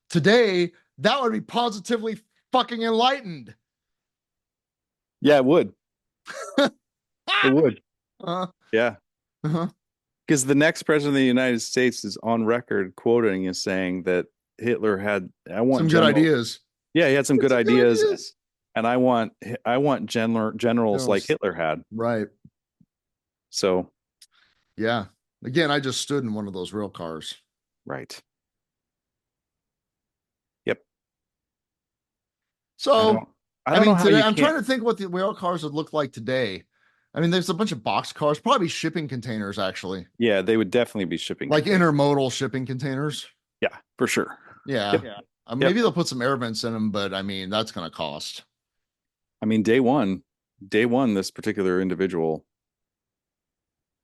Today, that would be positively fucking enlightened. Yeah, it would. It would. Yeah. Because the next president of the United States is on record quoting and saying that Hitler had some good ideas. Yeah, he had some good ideas. And I want generals like Hitler had. Right. So yeah. Again, I just stood in one of those rail cars. Right. Yep. So I mean, today, I'm trying to think what the rail cars would look like today. I mean, there's a bunch of box cars, probably shipping containers, actually. Yeah, they would definitely be shipping. Like intermodal shipping containers. Yeah, for sure. Yeah. Yep. Maybe they'll put some air vents in them, but I mean, that's going to cost. I mean, day one, day one, this particular individual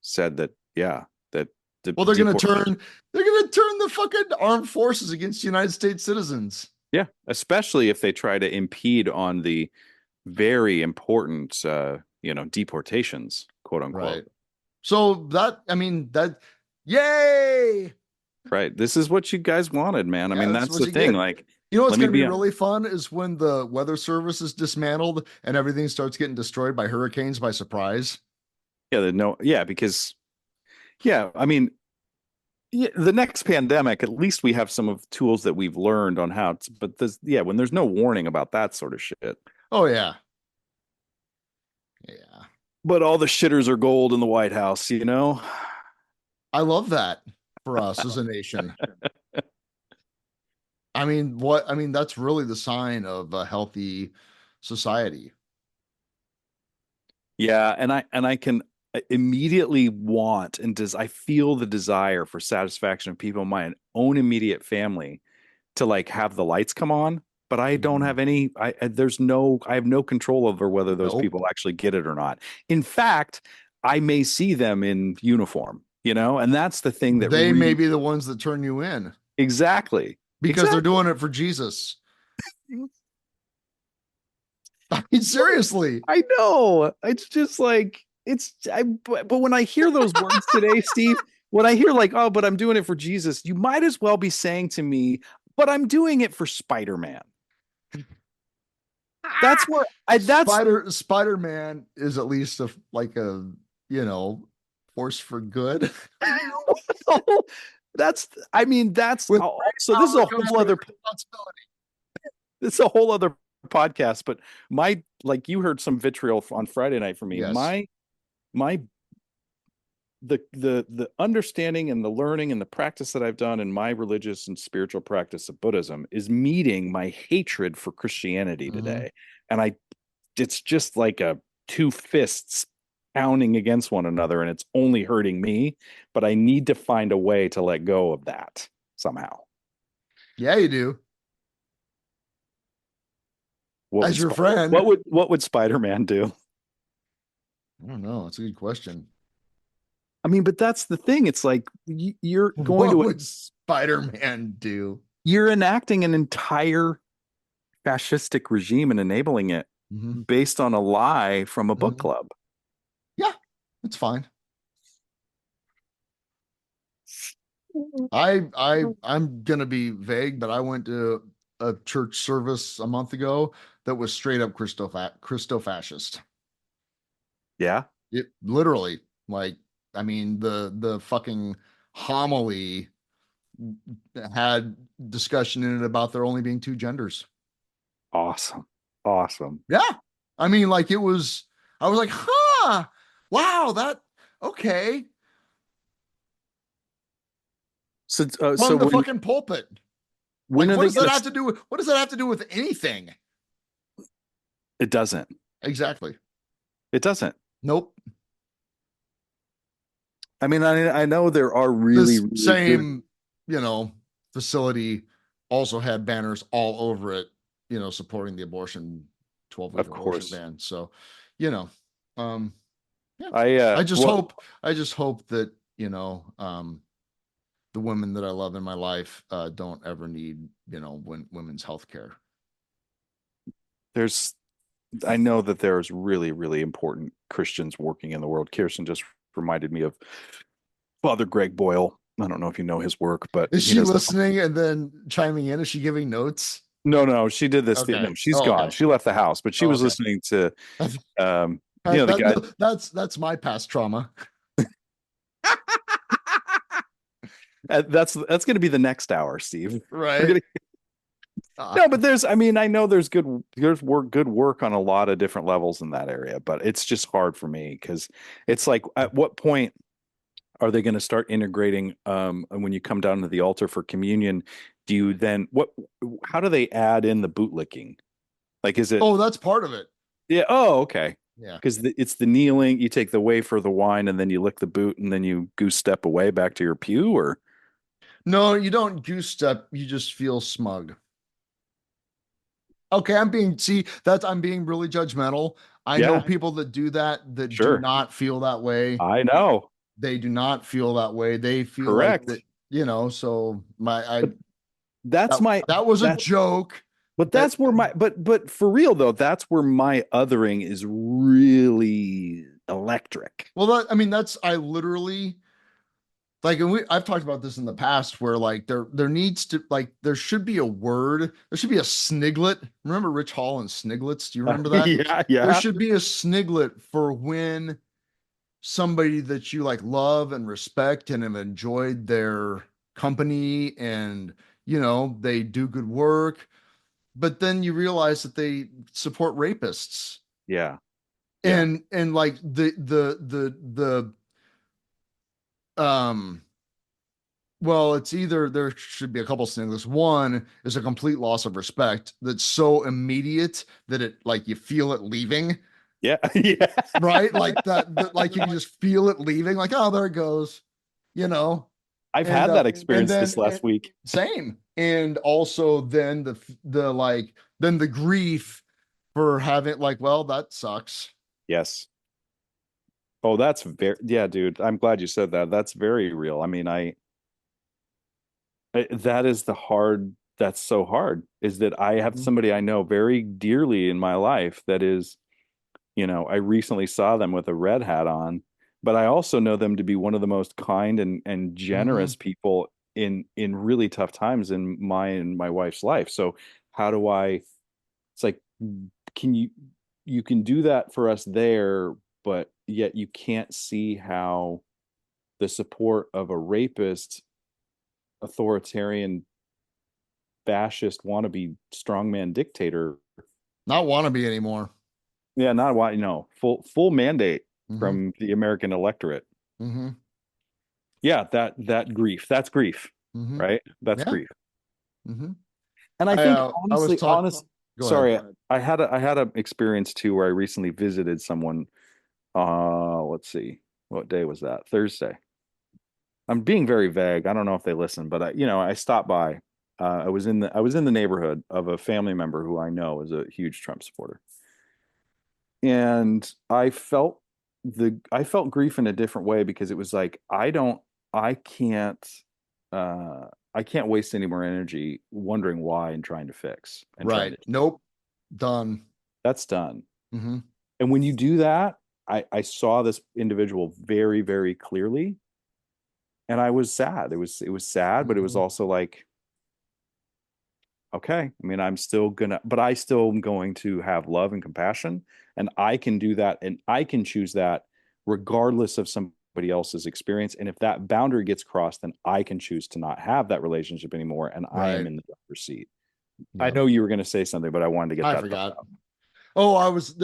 said that, yeah, that Well, they're gonna turn the fucking armed forces against United States citizens. Yeah, especially if they try to impede on the very important, deportations, quote unquote. Right. So yay! Right. This is what you guys wanted, man. I Yeah, mean, that's that's what the you thing. get. Like, You know what's let me going to be be on. really fun is when the weather service is dismantled and everything starts getting destroyed by hurricanes by surprise. Yeah, because yeah, I mean, yeah, the next pandemic, at least we have some of tools that we've learned on how to, but when there's no warning about that sort of shit. Oh yeah. Yeah. But all the shitters are gold in the White House, you know? I love that for us as a nation. That's really the sign of a healthy society. Yeah, and I can immediately want and does I feel the desire for satisfaction of people in my own immediate family to like have the lights come on, but I don't have any I have no control over whether those Nope. people actually get it or not. In fact, I may see them in uniform, and that's the thing that They may be the ones that turn you in exactly because they're doing it for Jesus. I mean, seriously. I know. It's just like but when I hear those words today, Steve, when I hear like, oh, but I'm doing it for Jesus, you might as well be saying to me, but I'm doing it for Spider-Man. That's where Spider-Man is at least force for good. that's With so this is a whole other responsibility. it's a whole other podcast, but like you heard some vitriol on Friday night from me. Yes. My the understanding and the learning and the practice that I've done in my religious and spiritual practice of Buddhism is meeting my hatred for Christianity today. And it's just like two fists pounding against one another, and it's only hurting me, but I need to find a way to let go of that somehow. Yeah, you do. As your friend. What would Spider-Man do? I don't know. It's a good question. I mean, but that's the thing. It's like you're going what would Spider-Man do? You're enacting an entire fascistic regime and enabling it based on a lie from a book club. Yeah, it's fine. I'm gonna be vague, but I went to a church service a month ago that was straight up Christo-fascist. Yeah. It literally, the fucking homily had discussion in it about there only being two genders. Awesome. Yeah. I was like, huh, wow, okay. So the fucking pulpit. What does that have to do with what does that have to do with anything? It doesn't. Exactly. It doesn't. Nope. I mean, I know there are really same good... facility also had banners all over it, supporting the abortion 12-week abortion ban. So, yeah. I just hope that, the women that I love in my life don't ever need, women's health care. I know that there's really, really important Christians working in the world. Kirsten just reminded me of Father Greg Boyle. I don't know if you know his work, but is she listening and then chiming in? Is she giving notes? No, she did this. Okay. No, she's gone. Okay. She left the house, but she was listening to, the guy. That's my past trauma. That's going to be the next hour, Steve. Right. No, but I know there's good work on a lot of different levels in that area, but it's just hard for me because it's like, at what point are they going to start integrating? When you come down to the altar for communion, do you then how do they add in the bootlicking? Like, is it? Oh, that's part of it. Yeah. Oh, okay. Yeah. Because it's the kneeling. You take the wafer, the wine, and then you lick the boot, and then you goose step away back to your pew, or? No, you don't goose step. You just feel smug. Okay, I'm being really judgmental. I know Yeah, people that do that do sure. not feel that way. I know. They do not feel that way. They feel like that, Correct. so But that's that was a that joke. but That that's where but for real though, that's where my othering is really electric. well, I mean, I literally like, and I've talked about this in the past where like there needs to like there should be a word, there should be a sniglet. Remember Rich Hall and Sniglets? Do you remember that? Yeah, There yeah. should be a sniglet for when somebody that you like love and respect and have enjoyed their company and they do good work, but then you realize that they support rapists Yeah. Yeah. and like the well, it's either there should be a couple sniglets. One is a complete loss of respect that's so immediate that it like you feel it leaving, Yeah. Yeah. right? Like that like you can just feel it leaving, like, oh, there it goes, you know. I've And had that and experience then this last week. same. And also then the like then the grief for having like, well, that sucks. Yes. Oh, that's very, yeah, dude. I'm glad you said that. That's very real. I mean, that is that's so hard is that I have Mhm. somebody I know very dearly in my life that is, I recently saw them with a red hat on, but I also know them to be one of the most kind and Mhm. generous people in really tough times in my and my wife's life. So how do I, it's like, can you can do that for us there, but yet you can't see how the support of a rapist, authoritarian, fascist, wannabe strongman dictator. Not wannabe anymore. Yeah, not why, full mandate Mm-hmm. from the American electorate. Mm-hmm. Yeah, that grief, that's grief, Mm-hmm. right? That's Yeah. grief. Mm-hmm. And I think I was talking. Go ahead. sorry, I had an experience too where I recently visited someone. Let's see, what day was that? Thursday. I'm being very vague. I don't know if they listen, but I stopped by. I was in the neighborhood of a family member who I know is a huge Trump supporter, and I felt grief in a different way because it was like I can't I can't waste any more energy wondering why and trying to fix and trying Right. to Nope. Done. that's done. Mm-hmm. And when you do that, I saw this individual very, very clearly, and I was sad. It was sad, but it was Mm-hmm. also like, okay, I mean, but I still am going to have love and compassion, and I can do that, and I can choose that regardless of somebody else's experience. And if that boundary gets crossed, then I can choose to not have that relationship anymore, and I am Right. in the driver's seat. I Yep. know you were going to say something, but I wanted to get I that thought forgot. out. Oh, I was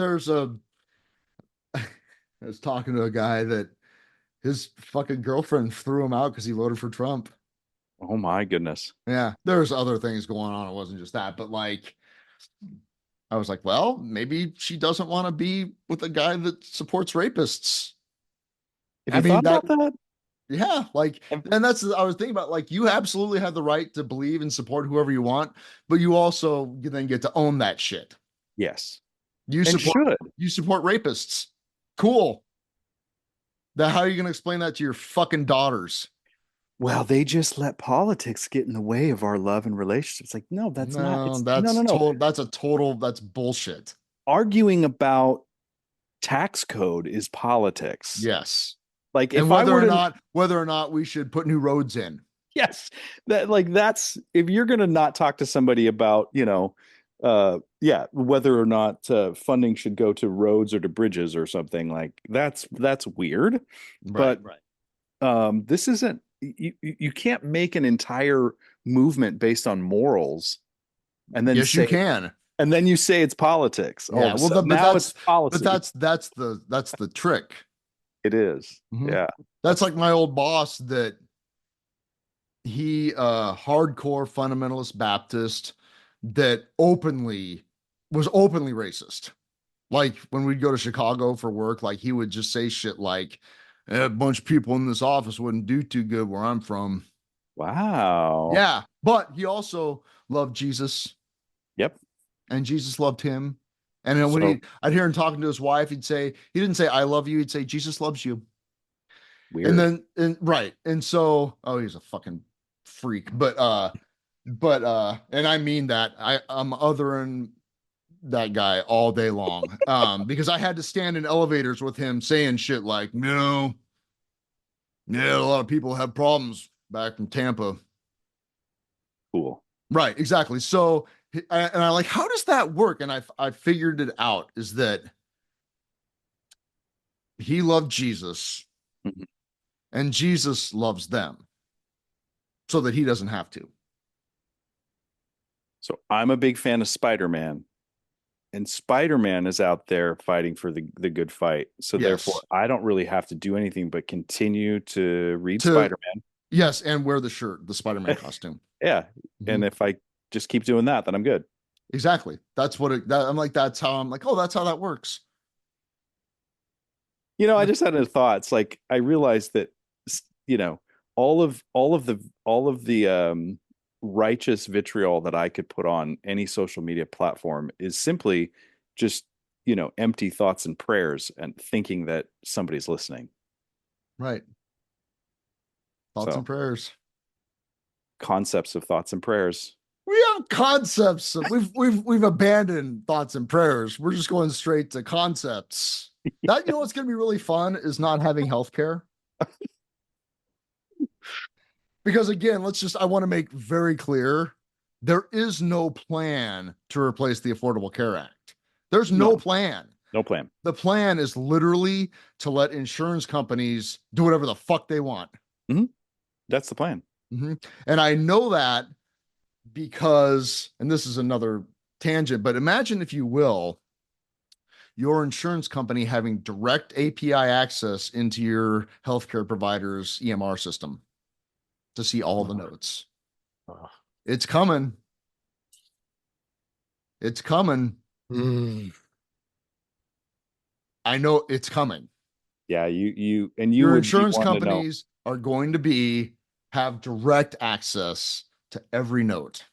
talking to a guy that his fucking girlfriend threw him out because he voted for Trump. Oh my goodness. Yeah. There's other things going on. It wasn't just that, but like, I was like, well, maybe she doesn't want to be with a guy that supports rapists. Have I you mean, thought about that? yeah, like, and I was thinking about like, you absolutely have the right to believe and support whoever you want, but you then get to own that shit. Yes. You And support, should. you support rapists. Cool. How are you going to explain that to your fucking daughters? Well, they just let politics get in the way of our love and relationships. Like, no, that's not. No, It's no, no, no. that's bullshit. Arguing about tax code is politics. Yes. Like, And if I were to, whether or not we should put new roads in. yes, that's if you're going to not talk to somebody about, yeah, whether or not funding should go to roads or to bridges or something like that's weird. Right. But this isn't. You can't make an entire movement based on morals and then Yes, you can. you say it's politics all Yeah. of a Well, sudden. Now it's policy. that's the trick. It is. Mhm. Yeah. That's like my old boss that he hardcore fundamentalist Baptist that was openly racist. Like when we'd go to Chicago for work, like he would just say shit like a bunch of people in this office wouldn't do too good where I'm from. Wow. Yeah, but he also loved Jesus Yep. and Jesus loved him. And then So I'd hear him talking to his wife, he didn't say I love you, he'd say Jesus loves you. weird. Right. And so, oh, he's a fucking freak. And I mean that. I'm othering that guy all day long. Because I had to stand in elevators with him saying shit like, yeah, a lot of people have problems back in Tampa. Cool. Right, exactly. So, and I like, how does that work? And I figured it out is that he loved Jesus Mhm. and Jesus loves them so that he doesn't have to. So I'm a big fan of Spider-Man, and Spider-Man is out there fighting for the good fight. So therefore, Yes. I don't really have to do anything but continue to read To Spider-Man. Yes, and wear the shirt, the Spider-Man costume. Yeah. Mhm. And if I just keep doing that, then I'm good. Exactly. That's what I'm like, I'm like, oh, that's how that works. I just had a thought. It's like I realized that you know, all of the righteous vitriol that I could put on any social media platform is simply just, empty thoughts and prayers and thinking that somebody's listening. Right. Thoughts and So, prayers. concepts of thoughts and prayers. We have concepts. We've abandoned thoughts and prayers. We're just going straight to concepts. That what's going to be really fun is not having healthcare. Because again, I want to make very clear there is no plan to replace the Affordable Care Act. There's no plan. No plan. The plan is literally to let insurance companies do whatever the fuck they want. Mm-hmm. That's the plan. Mm-hmm. And I know that because, and this is another tangent, but imagine, if you will, your insurance company having direct API access into your healthcare provider's EMR system to see all the notes. It's coming. It's coming. I know it's coming. Yeah, you Your would be insurance wanting to know. companies are going to have direct access to every note.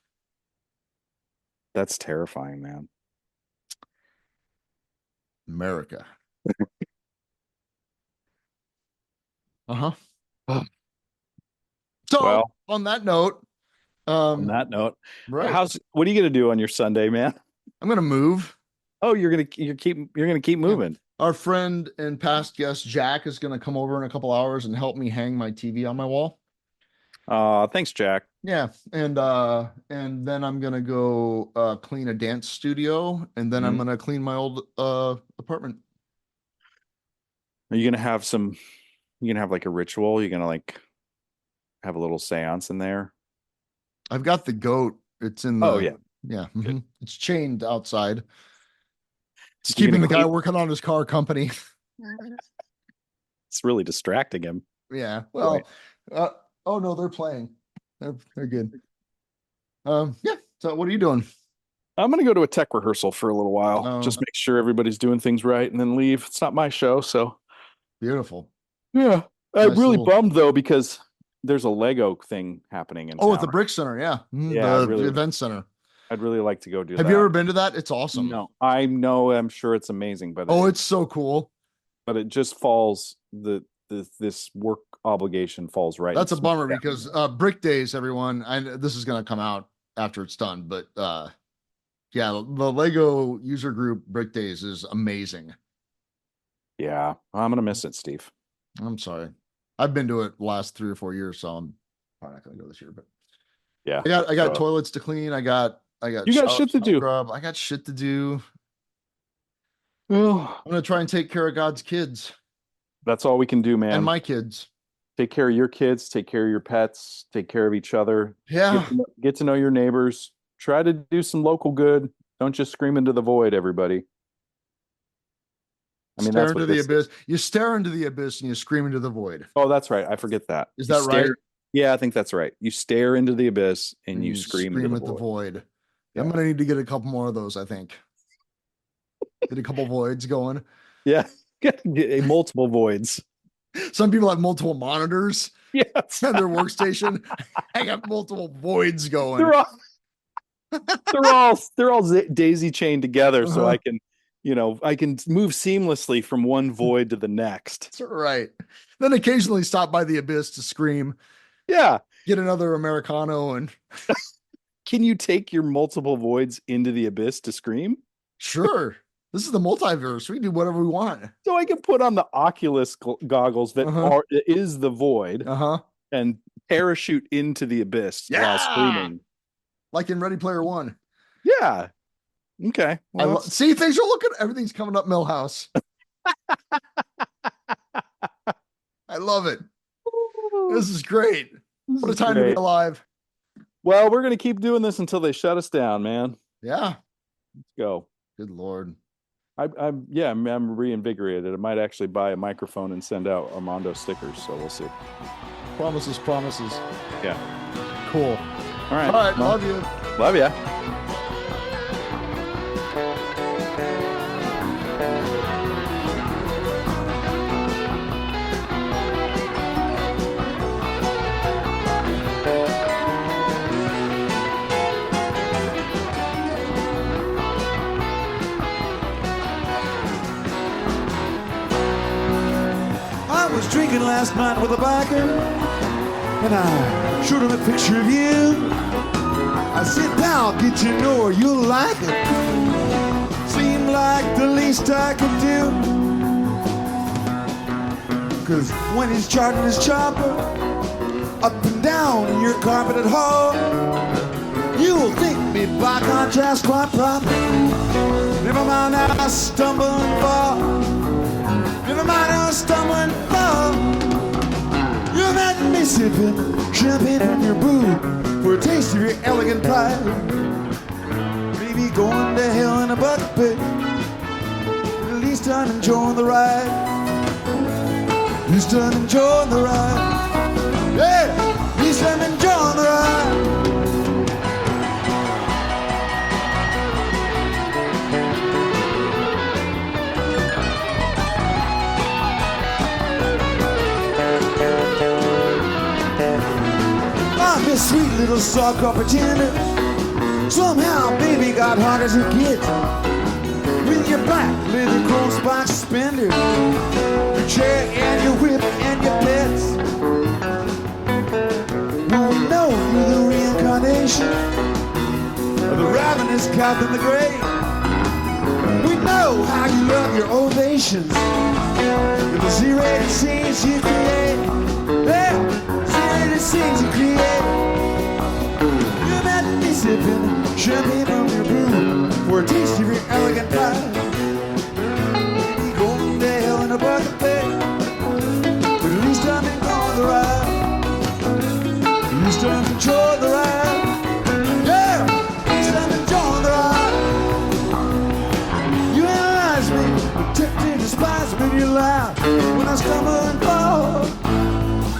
That's terrifying, man. America. Uh-huh. So Well, on that note, on that note, right. What are you gonna do on your Sunday, man? I'm gonna move. Oh, you're gonna keep moving. Our friend and past guest Jack is gonna come over in a couple hours and help me hang my TV on my wall. Thanks, Jack. Yeah, and then I'm gonna go clean a dance studio, and then I'm Mhm. gonna clean my old apartment. Are you gonna have you gonna have like a ritual? You're gonna like have a little seance in there? I've got the goat. It's in Oh the yeah. yeah. Good. It's chained outside. It's You're keeping gonna the guy clean. working on his car company. It's really distracting him. Yeah. Boy. Well, oh no, they're playing. They're good. Yeah. So what are you doing? I'm gonna go to a tech rehearsal for a little while. Oh, Just make sure everybody's doing things right and then leave. It's not my show, so beautiful. yeah. I'm Nice really little. bummed though because there's a Lego thing happening in Oh, at town. the Brick Center, yeah. Yeah, The event center. I'd really like to go do Have you that. ever been to that? It's awesome. No, I know, I'm sure it's amazing, but Oh, it's so cool. it just falls this work obligation falls right. That's a smack bummer dab. because Brick Days, everyone. This is gonna come out after it's done, but yeah, the Lego user group Brick Days is amazing. Yeah, I'm gonna miss it, Steve. I'm sorry. I've been to it the last 3 or 4 years, so I'm probably not gonna go this year. But Yeah, I got so toilets to clean. I got you got shit to do. scrub. I got shit to do. Well, I'm gonna try and take care of God's kids that's all we can do, and man. my kids. Take care of your kids, take care of your pets, take care of each other. Yeah. Get to know your neighbors. Try to do some local good. Don't just scream into the void, everybody. I mean, Stare that's into what the this is. abyss. You stare into the abyss and you scream into the void. Oh, that's right. I forget that. Is You that stare- right? Yeah, I think that's right. You stare into the abyss and you You scream into the at the void. void. Yeah. I'm gonna need to get a couple more of those, I think. Get a couple voids going. Yeah. Multiple voids. Some people have multiple monitors Yes. on their workstation. I got multiple voids going. They're all daisy chained together so Uh-huh. I can move seamlessly from one void to the next. That's right. Then occasionally stop by the abyss to scream. Yeah. Get another Americano and. Can you take your multiple voids into the abyss to scream? Sure. This is the multiverse. We can do whatever we want. So I can put on the Oculus goggles that is the void and parachute into the abyss while screaming. Like in Ready Player One. Yeah. Okay. Well, see, things are looking, everything's coming up Millhouse. I love it. This is great. What a time to be alive. Well, we're going to keep doing this until they shut us down, man. Yeah. Let's go. Good Lord. I'm reinvigorated. I might actually buy a microphone and send out Armando stickers. So we'll see. Promises. Yeah. Cool. All right. Well, love you. Love ya. Drinking last night with a biker, and I showed him a picture of you. I said, pal, get to know her, you'll like it. Seemed like the least I could do. Cause when he's charging his chopper up and down in your carpeted hall, you'll think me by contrast quite proper. Never mind I stumble and fall. Never mind I stumble and fall. You met me sipping champagne from your booth for a taste of your elegant pride. Maybe going to hell in a bucket pit. At least I'm enjoying the ride. At least I'm enjoying the ride. Yeah, at least I'm enjoying the ride. This sweet little sock pretender somehow baby got hard as it gets. With your black leather chrome spike suspender, your chair and your whip and your pets. We know you're the reincarnation of the ravenous cow in the grave. We know how you love your ovations with the Z-rated scenes you create. Yeah, Z-rated scenes you create. You met me sipping champagne from your brew for a taste of your elegant pride. Maybe going to hell in a bucket pit, but at least I'm enjoying the ride. At least I'm enjoying the ride. Yeah, at least I'm enjoying the ride. You analyze me, tempted to despise me, you're loud when I stumble and fall.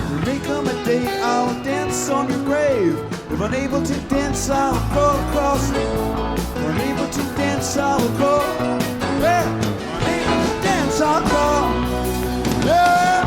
There may come a day I'll dance on your grave. If unable to dance, I'll go across it. If unable to dance, I'll go. Yeah, if unable to dance, I'll go. Yeah.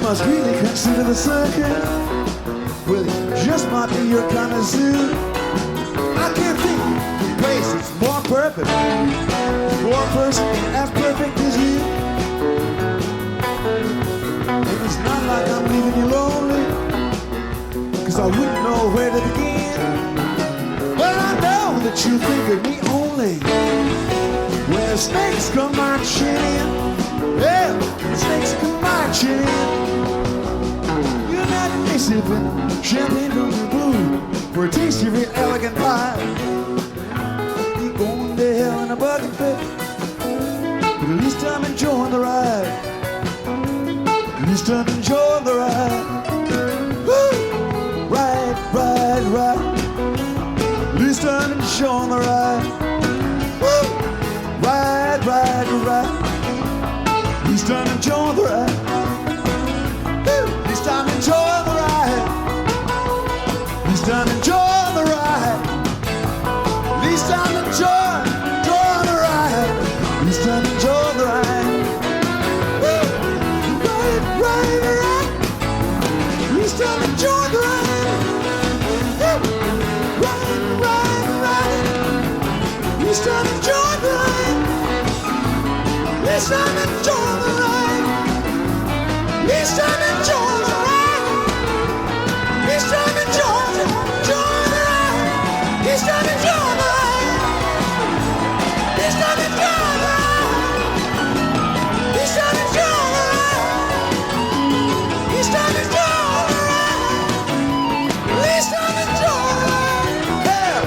Must really consider the circus. Well, it just might be your kind of zoo. I can't think of a place that's more perfect for a person as perfect as you. And it's not like I'm leaving you lonely, 'cause I wouldn't know where to begin. But I know that you think of me only when snakes come marching in. Yeah, snakes come marching in. You're not sipping champagne from the blue for a taste of your elegant pie. You're going to hell in a bucket pit, but at least I'm enjoying the ride. At least I'm enjoying the ride. Woo! Ride, ride, ride. At least I'm enjoying the ride. Woo! Ride, ride, ride. At least I'm enjoying the ride. Woo! At least I'm enjoying the ride. At least I'm enjoying the ride. At least I'm enjoying the ride. At least I'm enjoying the ride. Woo! Ride, ride, ride. At least I'm enjoying the ride. Woo! Ride, ride, ride. At least I'm enjoying the ride. At least I'm enjoying the ride. At least I'm enjoying the ride. At least I'm enjoying the ride. At least I'm enjoying the ride. At least I'm enjoying the ride. At least I'm enjoying the ride. At least I'm enjoying the ride. At least I'm enjoying the ride. Yeah.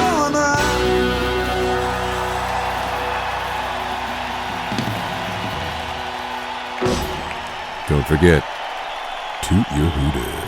On the ride. Don't forget, toot your hooter.